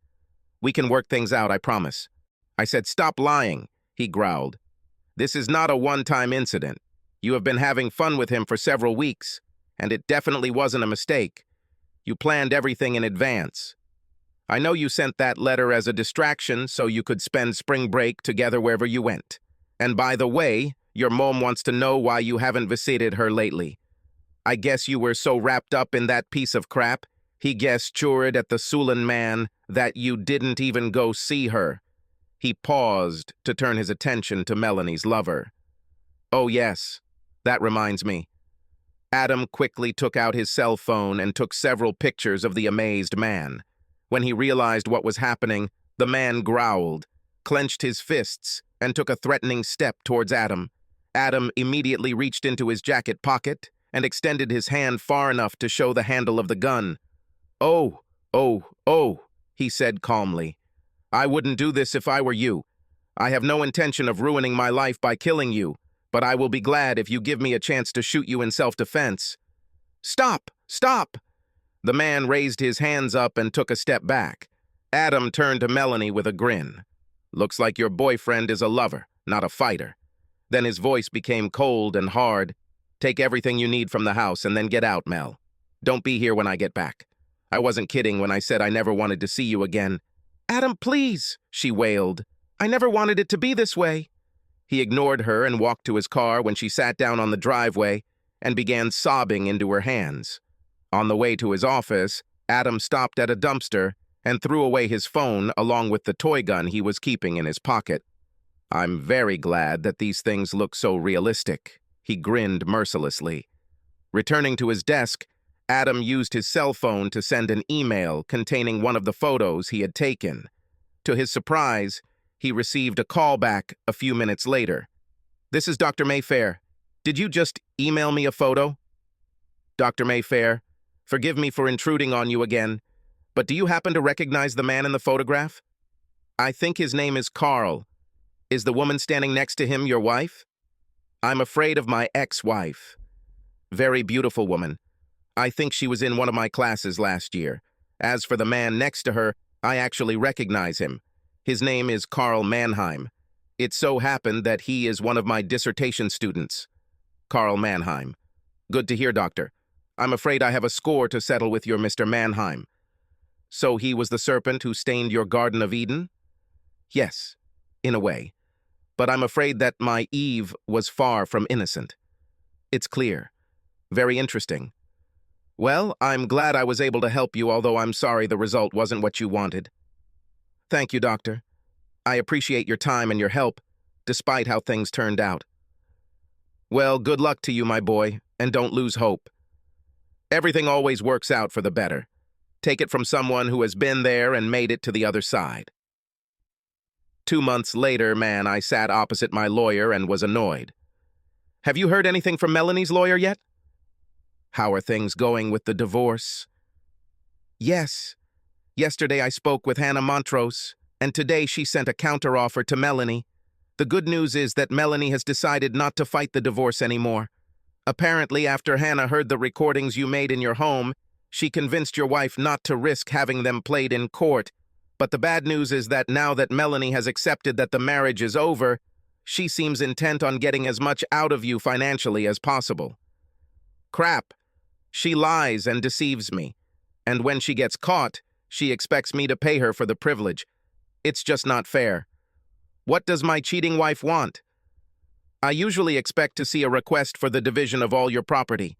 S1: We can work things out, I promise." I said, "Stop lying," he growled. "This is not a one-time incident. You have been having fun with him for several weeks, and it definitely wasn't a mistake. You planned everything in advance. I know you sent that letter as a distraction so you could spend spring break together wherever you went. And by the way, your mom wants to know why you haven't visited her lately. I guess you were so wrapped up in that piece of crap," he gestured at the Sultan man, "that you didn't even go see her." He paused to turn his attention to Melanie's lover. "Oh yes, that reminds me." Adam quickly took out his cell phone and took several pictures of the amazed man. When he realized what was happening, the man growled, clenched his fists, and took a threatening step towards Adam. Adam immediately reached into his jacket pocket and extended his hand far enough to show the handle of the gun. "Oh, he said calmly. "I wouldn't do this if I were you. I have no intention of ruining my life by killing you, but I will be glad if you give me a chance to shoot you in self-defense." "Stop! Stop!" The man raised his hands up and took a step back. Adam turned to Melanie with a grin. "Looks like your boyfriend is a lover, not a fighter." Then his voice became cold and hard. "Take everything you need from the house and then get out, Mel. Don't be here when I get back. I wasn't kidding when I said I never wanted to see you again." "Adam, please," she wailed. "I never wanted it to be this way." He ignored her and walked to his car when she sat down on the driveway and began sobbing into her hands. On the way to his office, Adam stopped at a dumpster and threw away his phone along with the toy gun he was keeping in his pocket. "I'm very glad that these things look so realistic," he grinned mercilessly. Returning to his desk, Adam used his cell phone to send an email containing one of the photos he had taken. To his surprise, he received a call back a few minutes later. "This is Dr. Mayfair. Did you just email me a photo?" "Dr. Mayfair, forgive me for intruding on you again, but do you happen to recognize the man in the photograph? I think his name is Carl. Is the woman standing next to him your wife?" "I'm afraid of my ex-wife. Very beautiful woman. I think she was in one of my classes last year. As for the man next to her, I actually recognize him. His name is Carl Mannheim. It so happened that he is one of my dissertation students." "Carl Mannheim. Good to hear, doctor. I'm afraid I have a score to settle with your Mr. Mannheim." "So he was the serpent who stained your Garden of Eden?" "Yes, in a way. But I'm afraid that my Eve was far from innocent." "It's clear. Very interesting. Well, I'm glad I was able to help you, although I'm sorry the result wasn't what you wanted." "Thank you, doctor. I appreciate your time and your help, despite how things turned out." "Well, good luck to you, my boy, and don't lose hope. Everything always works out for the better. Take it from someone who has been there and made it to the other side." 2 months later, I sat opposite my lawyer and was annoyed. "Have you heard anything from Melanie's lawyer yet?" "How are things going with the divorce?" "Yes. Yesterday I spoke with Hannah Montrose, and today she sent a counteroffer to Melanie. The good news is that Melanie has decided not to fight the divorce anymore. Apparently, after Hannah heard the recordings you made in your home, she convinced your wife not to risk having them played in court, But the bad news is that now that Melanie has accepted that the marriage is over, she seems intent on getting as much out of you financially as possible. Crap. She lies and deceives me. And when she gets caught, she expects me to pay her for the privilege. It's just not fair. What does my cheating wife want? I usually expect to see a request for the division of all your property.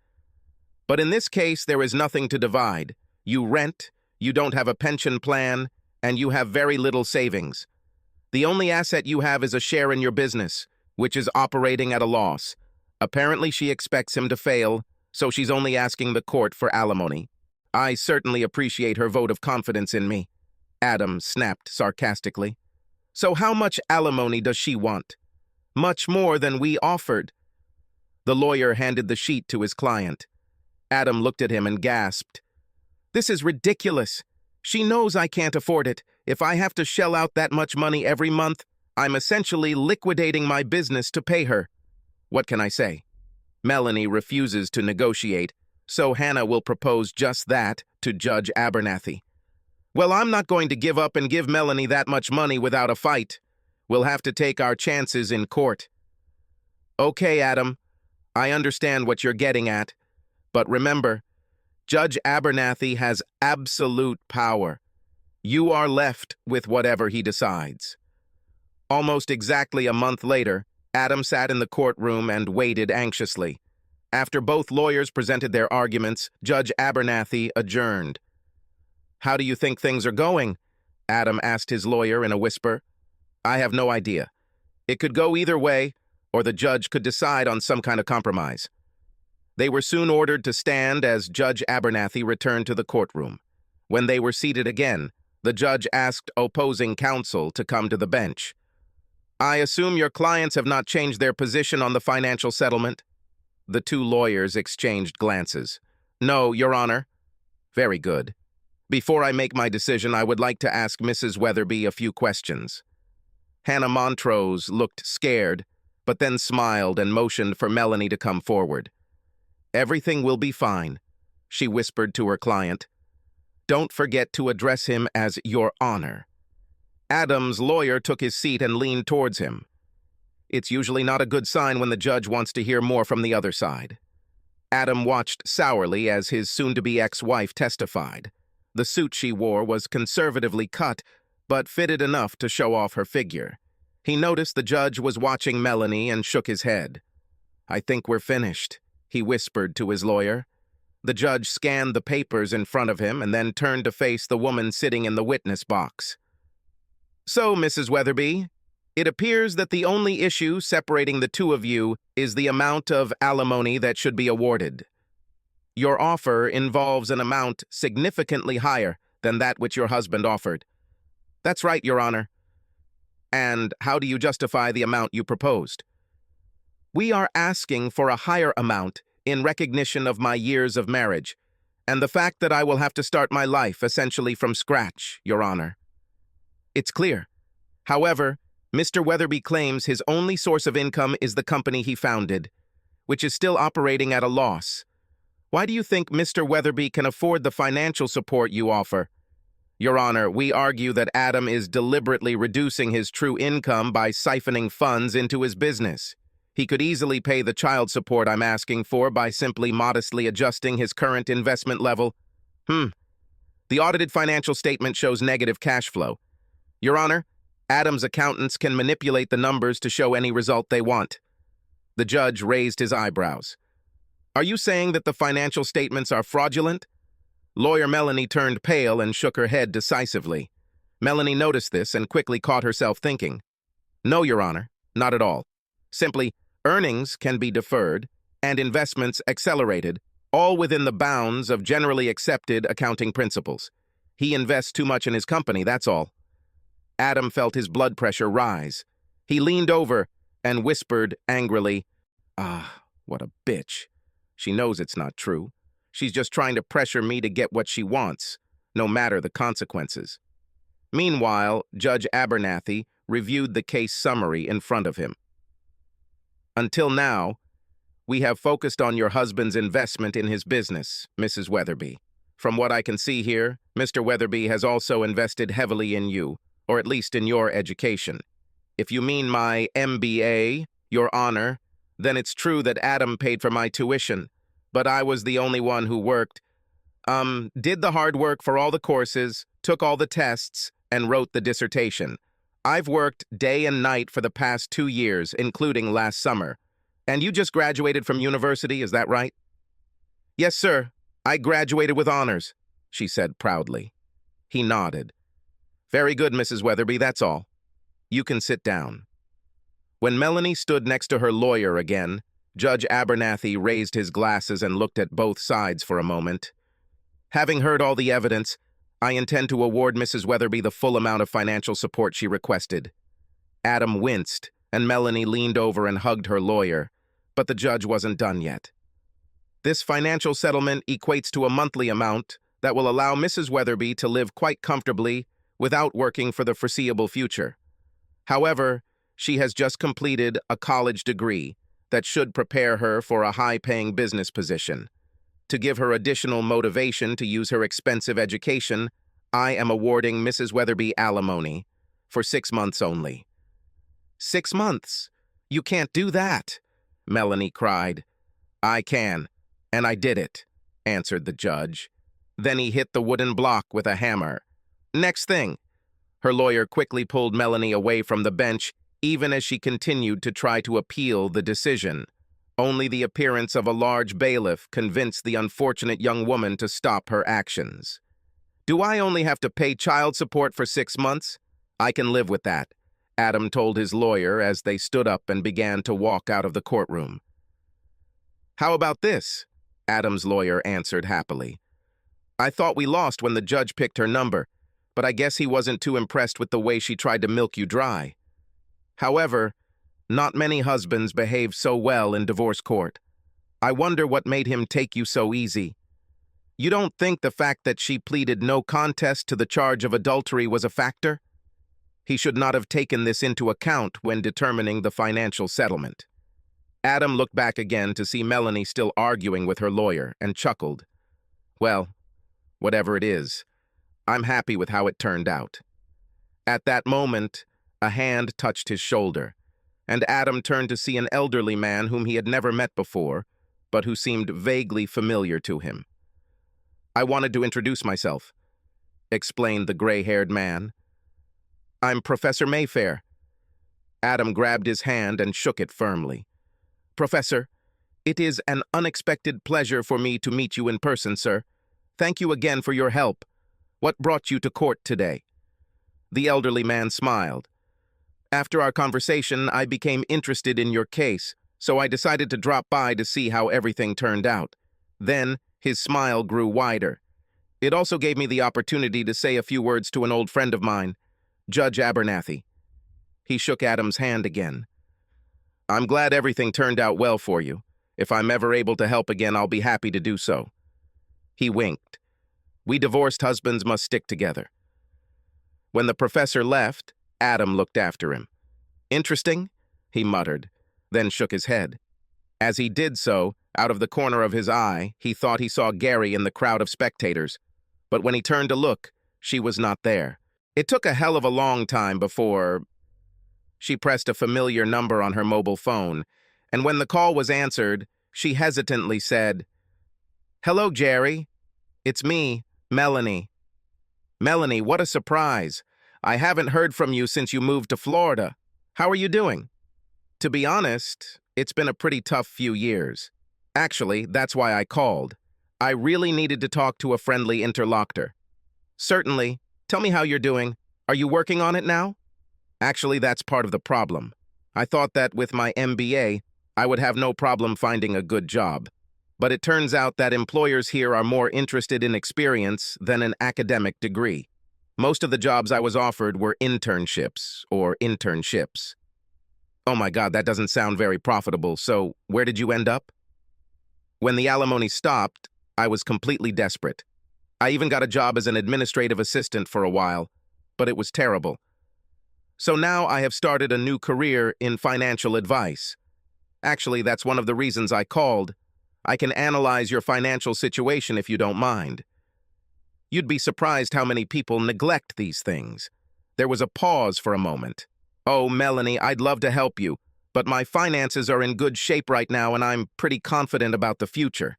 S1: But in this case, there is nothing to divide. You rent, you don't have a pension plan, and you have very little savings. The only asset you have is a share in your business, which is operating at a loss. Apparently, she expects him to fail, so she's only asking the court for alimony. I certainly appreciate her vote of confidence in me, Adam snapped sarcastically. So how much alimony does she want? Much more than we offered. The lawyer handed the sheet to his client. Adam looked at him and gasped. This is ridiculous. She knows I can't afford it. If I have to shell out that much money every month, I'm essentially liquidating my business to pay her. What can I say? Melanie refuses to negotiate, so Hannah will propose just that to Judge Abernathy. Well, I'm not going to give up and give Melanie that much money without a fight. We'll have to take our chances in court. Okay, Adam, I understand what you're getting at, but remember, Judge Abernathy has absolute power. You are left with whatever he decides. Almost exactly a month later, Adam sat in the courtroom and waited anxiously. After both lawyers presented their arguments, Judge Abernathy adjourned. How do you think things are going? Adam asked his lawyer in a whisper. I have no idea. It could go either way, or the judge could decide on some kind of compromise. They were soon ordered to stand as Judge Abernathy returned to the courtroom. When they were seated again, the judge asked opposing counsel to come to the bench. I assume your clients have not changed their position on the financial settlement? The two lawyers exchanged glances. No, Your Honor. Very good. Before I make my decision, I would like to ask Mrs. Weatherby a few questions. Hannah Montrose looked scared, but then smiled and motioned for Melanie to come forward. Everything will be fine, she whispered to her client. Don't forget to address him as Your Honor. Adam's lawyer took his seat and leaned towards him. It's usually not a good sign when the judge wants to hear more from the other side. Adam watched sourly as his soon-to-be ex-wife testified. The suit she wore was conservatively cut, but fitted enough to show off her figure. He noticed the judge was watching Melanie and shook his head. I think we're finished, he whispered to his lawyer. The judge scanned the papers in front of him and then turned to face the woman sitting in the witness box. So, Mrs. Weatherby, it appears that the only issue separating the two of you is the amount of alimony that should be awarded. Your offer involves an amount significantly higher than that which your husband offered. That's right, Your Honor. And how do you justify the amount you proposed? We are asking for a higher amount in recognition of my years of marriage, and the fact that I will have to start my life essentially from scratch, Your Honor. It's clear. However, Mr. Weatherby claims his only source of income is the company he founded, which is still operating at a loss. Why do you think Mr. Weatherby can afford the financial support you offer? Your Honor, we argue that Adam is deliberately reducing his true income by siphoning funds into his business. He could easily pay the child support I'm asking for by simply modestly adjusting his current investment level. The audited financial statement shows negative cash flow. Your Honor, Adam's accountants can manipulate the numbers to show any result they want. The judge raised his eyebrows. Are you saying that the financial statements are fraudulent? Lawyer Melanie turned pale and shook her head decisively. Melanie noticed this and quickly caught herself thinking. No, Your Honor, not at all. Simply, earnings can be deferred and investments accelerated, all within the bounds of generally accepted accounting principles. He invests too much in his company, that's all. Adam felt his blood pressure rise. He leaned over and whispered angrily, "Ah, what a bitch. She knows it's not true. She's just trying to pressure me to get what she wants, no matter the consequences." Meanwhile, Judge Abernathy reviewed the case summary in front of him. Until now, we have focused on your husband's investment in his business, Mrs. Weatherby. From what I can see here, Mr. Weatherby has also invested heavily in you, or at least in your education. If you mean my MBA, Your Honor, then it's true that Adam paid for my tuition, but I was the only one who did the hard work for all the courses, took all the tests, and wrote the dissertation. I've worked day and night for the past 2 years, including last summer. And you just graduated from university, is that right? Yes, sir. I graduated with honors, she said proudly. He nodded. Very good, Mrs. Weatherby, that's all. You can sit down. When Melanie stood next to her lawyer again, Judge Abernathy raised his glasses and looked at both sides for a moment. Having heard all the evidence, I intend to award Mrs. Weatherby the full amount of financial support she requested. Adam winced, and Melanie leaned over and hugged her lawyer, but the judge wasn't done yet. This financial settlement equates to a monthly amount that will allow Mrs. Weatherby to live quite comfortably without working for the foreseeable future. However, she has just completed a college degree that should prepare her for a high-paying business position. To give her additional motivation to use her expensive education, I am awarding Mrs. Weatherby alimony for 6 months only. 6 months? You can't do that, Melanie cried. I can, and I did it, answered the judge. Then he hit the wooden block with a hammer. Next thing. Her lawyer quickly pulled Melanie away from the bench, even as she continued to try to appeal the decision. Only the appearance of a large bailiff convinced the unfortunate young woman to stop her actions. Do I only have to pay child support for 6 months? I can live with that, Adam told his lawyer as they stood up and began to walk out of the courtroom. How about this? Adam's lawyer answered happily. I thought we lost when the judge picked her number, but I guess he wasn't too impressed with the way she tried to milk you dry. However, not many husbands behave so well in divorce court. I wonder what made him take you so easy. You don't think the fact that she pleaded no contest to the charge of adultery was a factor? He should not have taken this into account when determining the financial settlement. Adam looked back again to see Melanie still arguing with her lawyer and chuckled. Well, whatever it is, I'm happy with how it turned out. At that moment, a hand touched his shoulder, and Adam turned to see an elderly man whom he had never met before, but who seemed vaguely familiar to him. I wanted to introduce myself, explained the gray-haired man. I'm Professor Mayfair. Adam grabbed his hand and shook it firmly. Professor, it is an unexpected pleasure for me to meet you in person, sir. Thank you again for your help. What brought you to court today? The elderly man smiled. After our conversation, I became interested in your case, so I decided to drop by to see how everything turned out. Then, his smile grew wider. It also gave me the opportunity to say a few words to an old friend of mine, Judge Abernathy. He shook Adam's hand again. I'm glad everything turned out well for you. If I'm ever able to help again, I'll be happy to do so. He winked. We divorced husbands must stick together. When the professor left, Adam looked after him. Interesting, he muttered, then shook his head. As he did so, out of the corner of his eye, he thought he saw Gary in the crowd of spectators. But when he turned to look, she was not there. It took a hell of a long time before... She pressed a familiar number on her mobile phone, and when the call was answered, she hesitantly said, Hello, Jerry. It's me, Melanie. Melanie, what a surprise. I haven't heard from you since you moved to Florida. How are you doing? To be honest, it's been a pretty tough few years. Actually, that's why I called. I really needed to talk to a friendly interlocutor. Certainly. Tell me how you're doing. Are you working on it now? Actually, that's part of the problem. I thought that with my MBA, I would have no problem finding a good job. But it turns out that employers here are more interested in experience than an academic degree. Most of the jobs I was offered were internships. Oh my God, that doesn't sound very profitable, so where did you end up? When the alimony stopped, I was completely desperate. I even got a job as an administrative assistant for a while, but it was terrible. So now I have started a new career in financial advice. Actually, that's one of the reasons I called. I can analyze your financial situation if you don't mind. You'd be surprised how many people neglect these things. There was a pause for a moment. Oh, Melanie, I'd love to help you, but my finances are in good shape right now and I'm pretty confident about the future.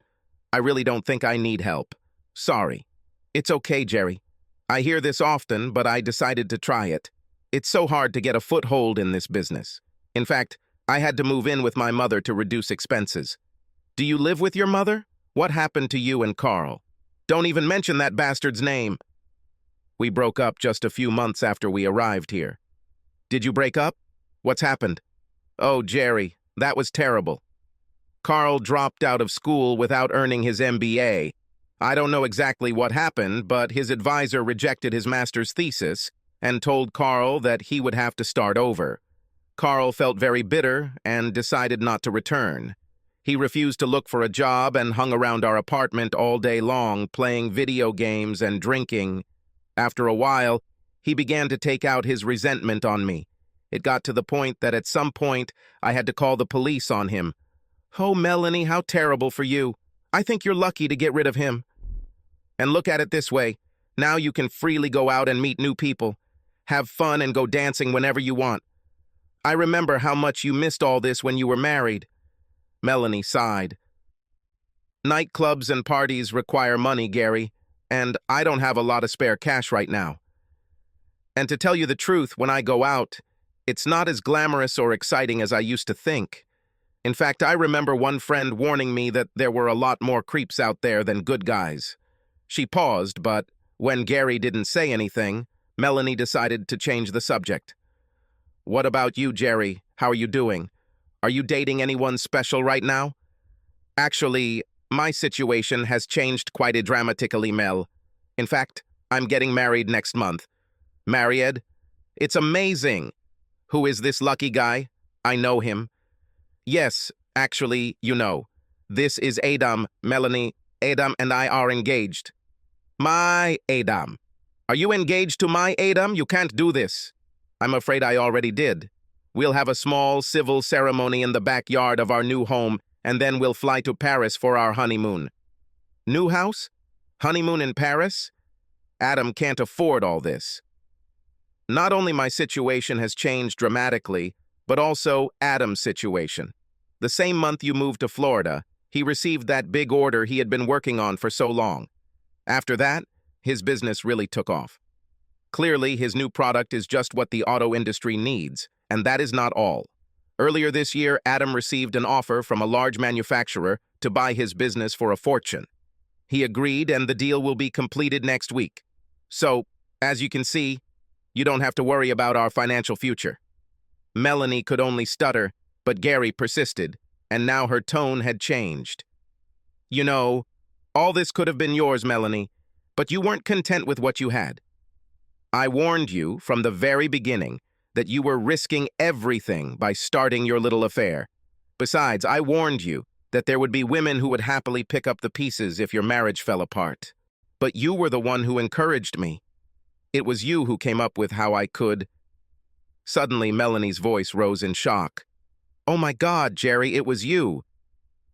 S1: I really don't think I need help. Sorry. It's okay, Jerry. I hear this often, but I decided to try it. It's so hard to get a foothold in this business. In fact, I had to move in with my mother to reduce expenses. Do you live with your mother? What happened to you and Carl? Don't even mention that bastard's name. We broke up just a few months after we arrived here. Did you break up? What's happened? Oh, Jerry, that was terrible. Carl dropped out of school without earning his MBA. I don't know exactly what happened, but his advisor rejected his master's thesis and told Carl that he would have to start over. Carl felt very bitter and decided not to return. He refused to look for a job and hung around our apartment all day long, playing video games and drinking. After a while, he began to take out his resentment on me. It got to the point that at some point I had to call the police on him. Oh, Melanie, how terrible for you. I think you're lucky to get rid of him. And look at it this way. Now you can freely go out and meet new people, have fun and go dancing whenever you want. I remember how much you missed all this when you were married. Melanie sighed. Nightclubs and parties require money, Gary, and I don't have a lot of spare cash right now. And to tell you the truth, when I go out, it's not as glamorous or exciting as I used to think. In fact, I remember one friend warning me that there were a lot more creeps out there than good guys. She paused, but when Gary didn't say anything, Melanie decided to change the subject. What about you, Jerry? How are you doing? Are you dating anyone special right now? Actually, my situation has changed quite dramatically, Mel. In fact, I'm getting married next month. Married? It's amazing. Who is this lucky guy? I know him. Yes, actually, you know. This is Adam, Melanie. Adam and I are engaged. My Adam. Are you engaged to my Adam? You can't do this. I'm afraid I already did. We'll have a small civil ceremony in the backyard of our new home, and then we'll fly to Paris for our honeymoon. New house? Honeymoon in Paris? Adam can't afford all this. Not only my situation has changed dramatically, but also Adam's situation. The same month you moved to Florida, he received that big order he had been working on for so long. After that, his business really took off. Clearly, his new product is just what the auto industry needs, and that is not all. Earlier this year, Adam received an offer from a large manufacturer to buy his business for a fortune. He agreed, and the deal will be completed next week. So, as you can see, you don't have to worry about our financial future. Melanie could only stutter, but Gary persisted, and now her tone had changed. You know, all this could have been yours, Melanie, but you weren't content with what you had. I warned you from the very beginning that you were risking everything by starting your little affair. Besides, I warned you that there would be women who would happily pick up the pieces if your marriage fell apart. But you were the one who encouraged me. It was you who came up with how I could. Suddenly, Melanie's voice rose in shock. Oh my God, Jerry, it was you.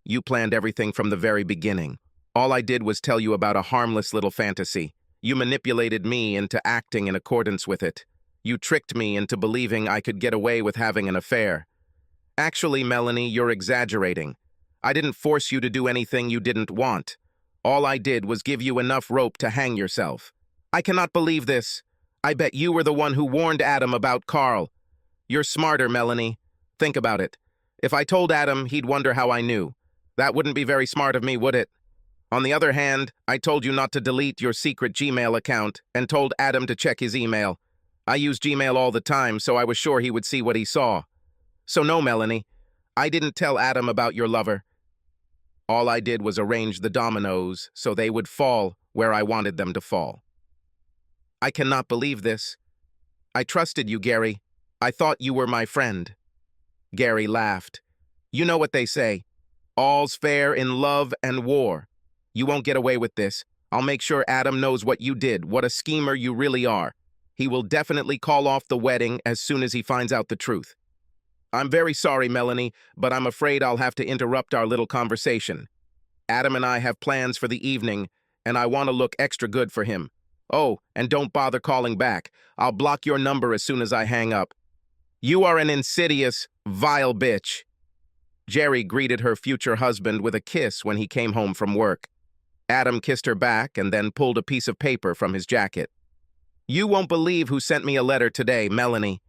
S1: You planned everything from the very beginning. All I did was tell you about a harmless little fantasy. You manipulated me into acting in accordance with it. You tricked me into believing I could get away with having an affair. Actually, Melanie, you're exaggerating. I didn't force you to do anything you didn't want. All I did was give you enough rope to hang yourself. I cannot believe this. I bet you were the one who warned Adam about Carl. You're smarter, Melanie. Think about it. If I told Adam, he'd wonder how I knew. That wouldn't be very smart of me, would it? On the other hand, I told you not to delete your secret Gmail account and told Adam to check his email. I use Gmail all the time, so I was sure he would see what he saw. So no, Melanie, I didn't tell Adam about your lover. All I did was arrange the dominoes so they would fall where I wanted them to fall. I cannot believe this. I trusted you, Gary. I thought you were my friend. Gary laughed. You know what they say. All's fair in love and war. You won't get away with this. I'll make sure Adam knows what you did, what a schemer you really are. He will definitely call off the wedding as soon as he finds out the truth. I'm very sorry, Melanie, but I'm afraid I'll have to interrupt our little conversation. Adam and I have plans for the evening, and I want to look extra good for him. Oh, and don't bother calling back. I'll block your number as soon as I hang up. You are an insidious, vile bitch. Jerry greeted her future husband with a kiss when he came home from work. Adam kissed her back and then pulled a piece of paper from his jacket. You won't believe who sent me a letter today, Melanie.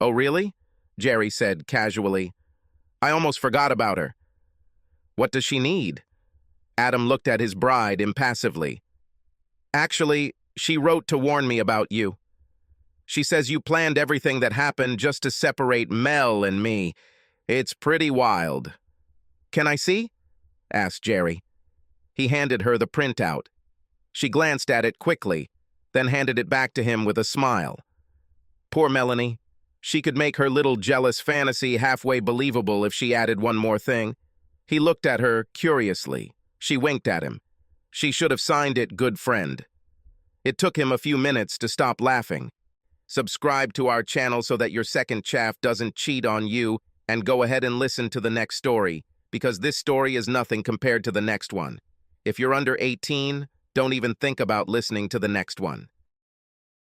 S1: Oh, really? Jerry said casually. I almost forgot about her. What does she need? Adam looked at his bride impassively. Actually, she wrote to warn me about you. She says you planned everything that happened just to separate Mel and me. It's pretty wild. Can I see? Asked Jerry. He handed her the printout. She glanced at it quickly, then handed it back to him with a smile. Poor Melanie. She could make her little jealous fantasy halfway believable if she added one more thing. He looked at her curiously. She winked at him. She should have signed it, good friend. It took him a few minutes to stop laughing. Subscribe to our channel so that your second chaff doesn't cheat on you, and go ahead and listen to the next story, because this story is nothing compared to the next one. If you're under 18, don't even think about listening to the next one.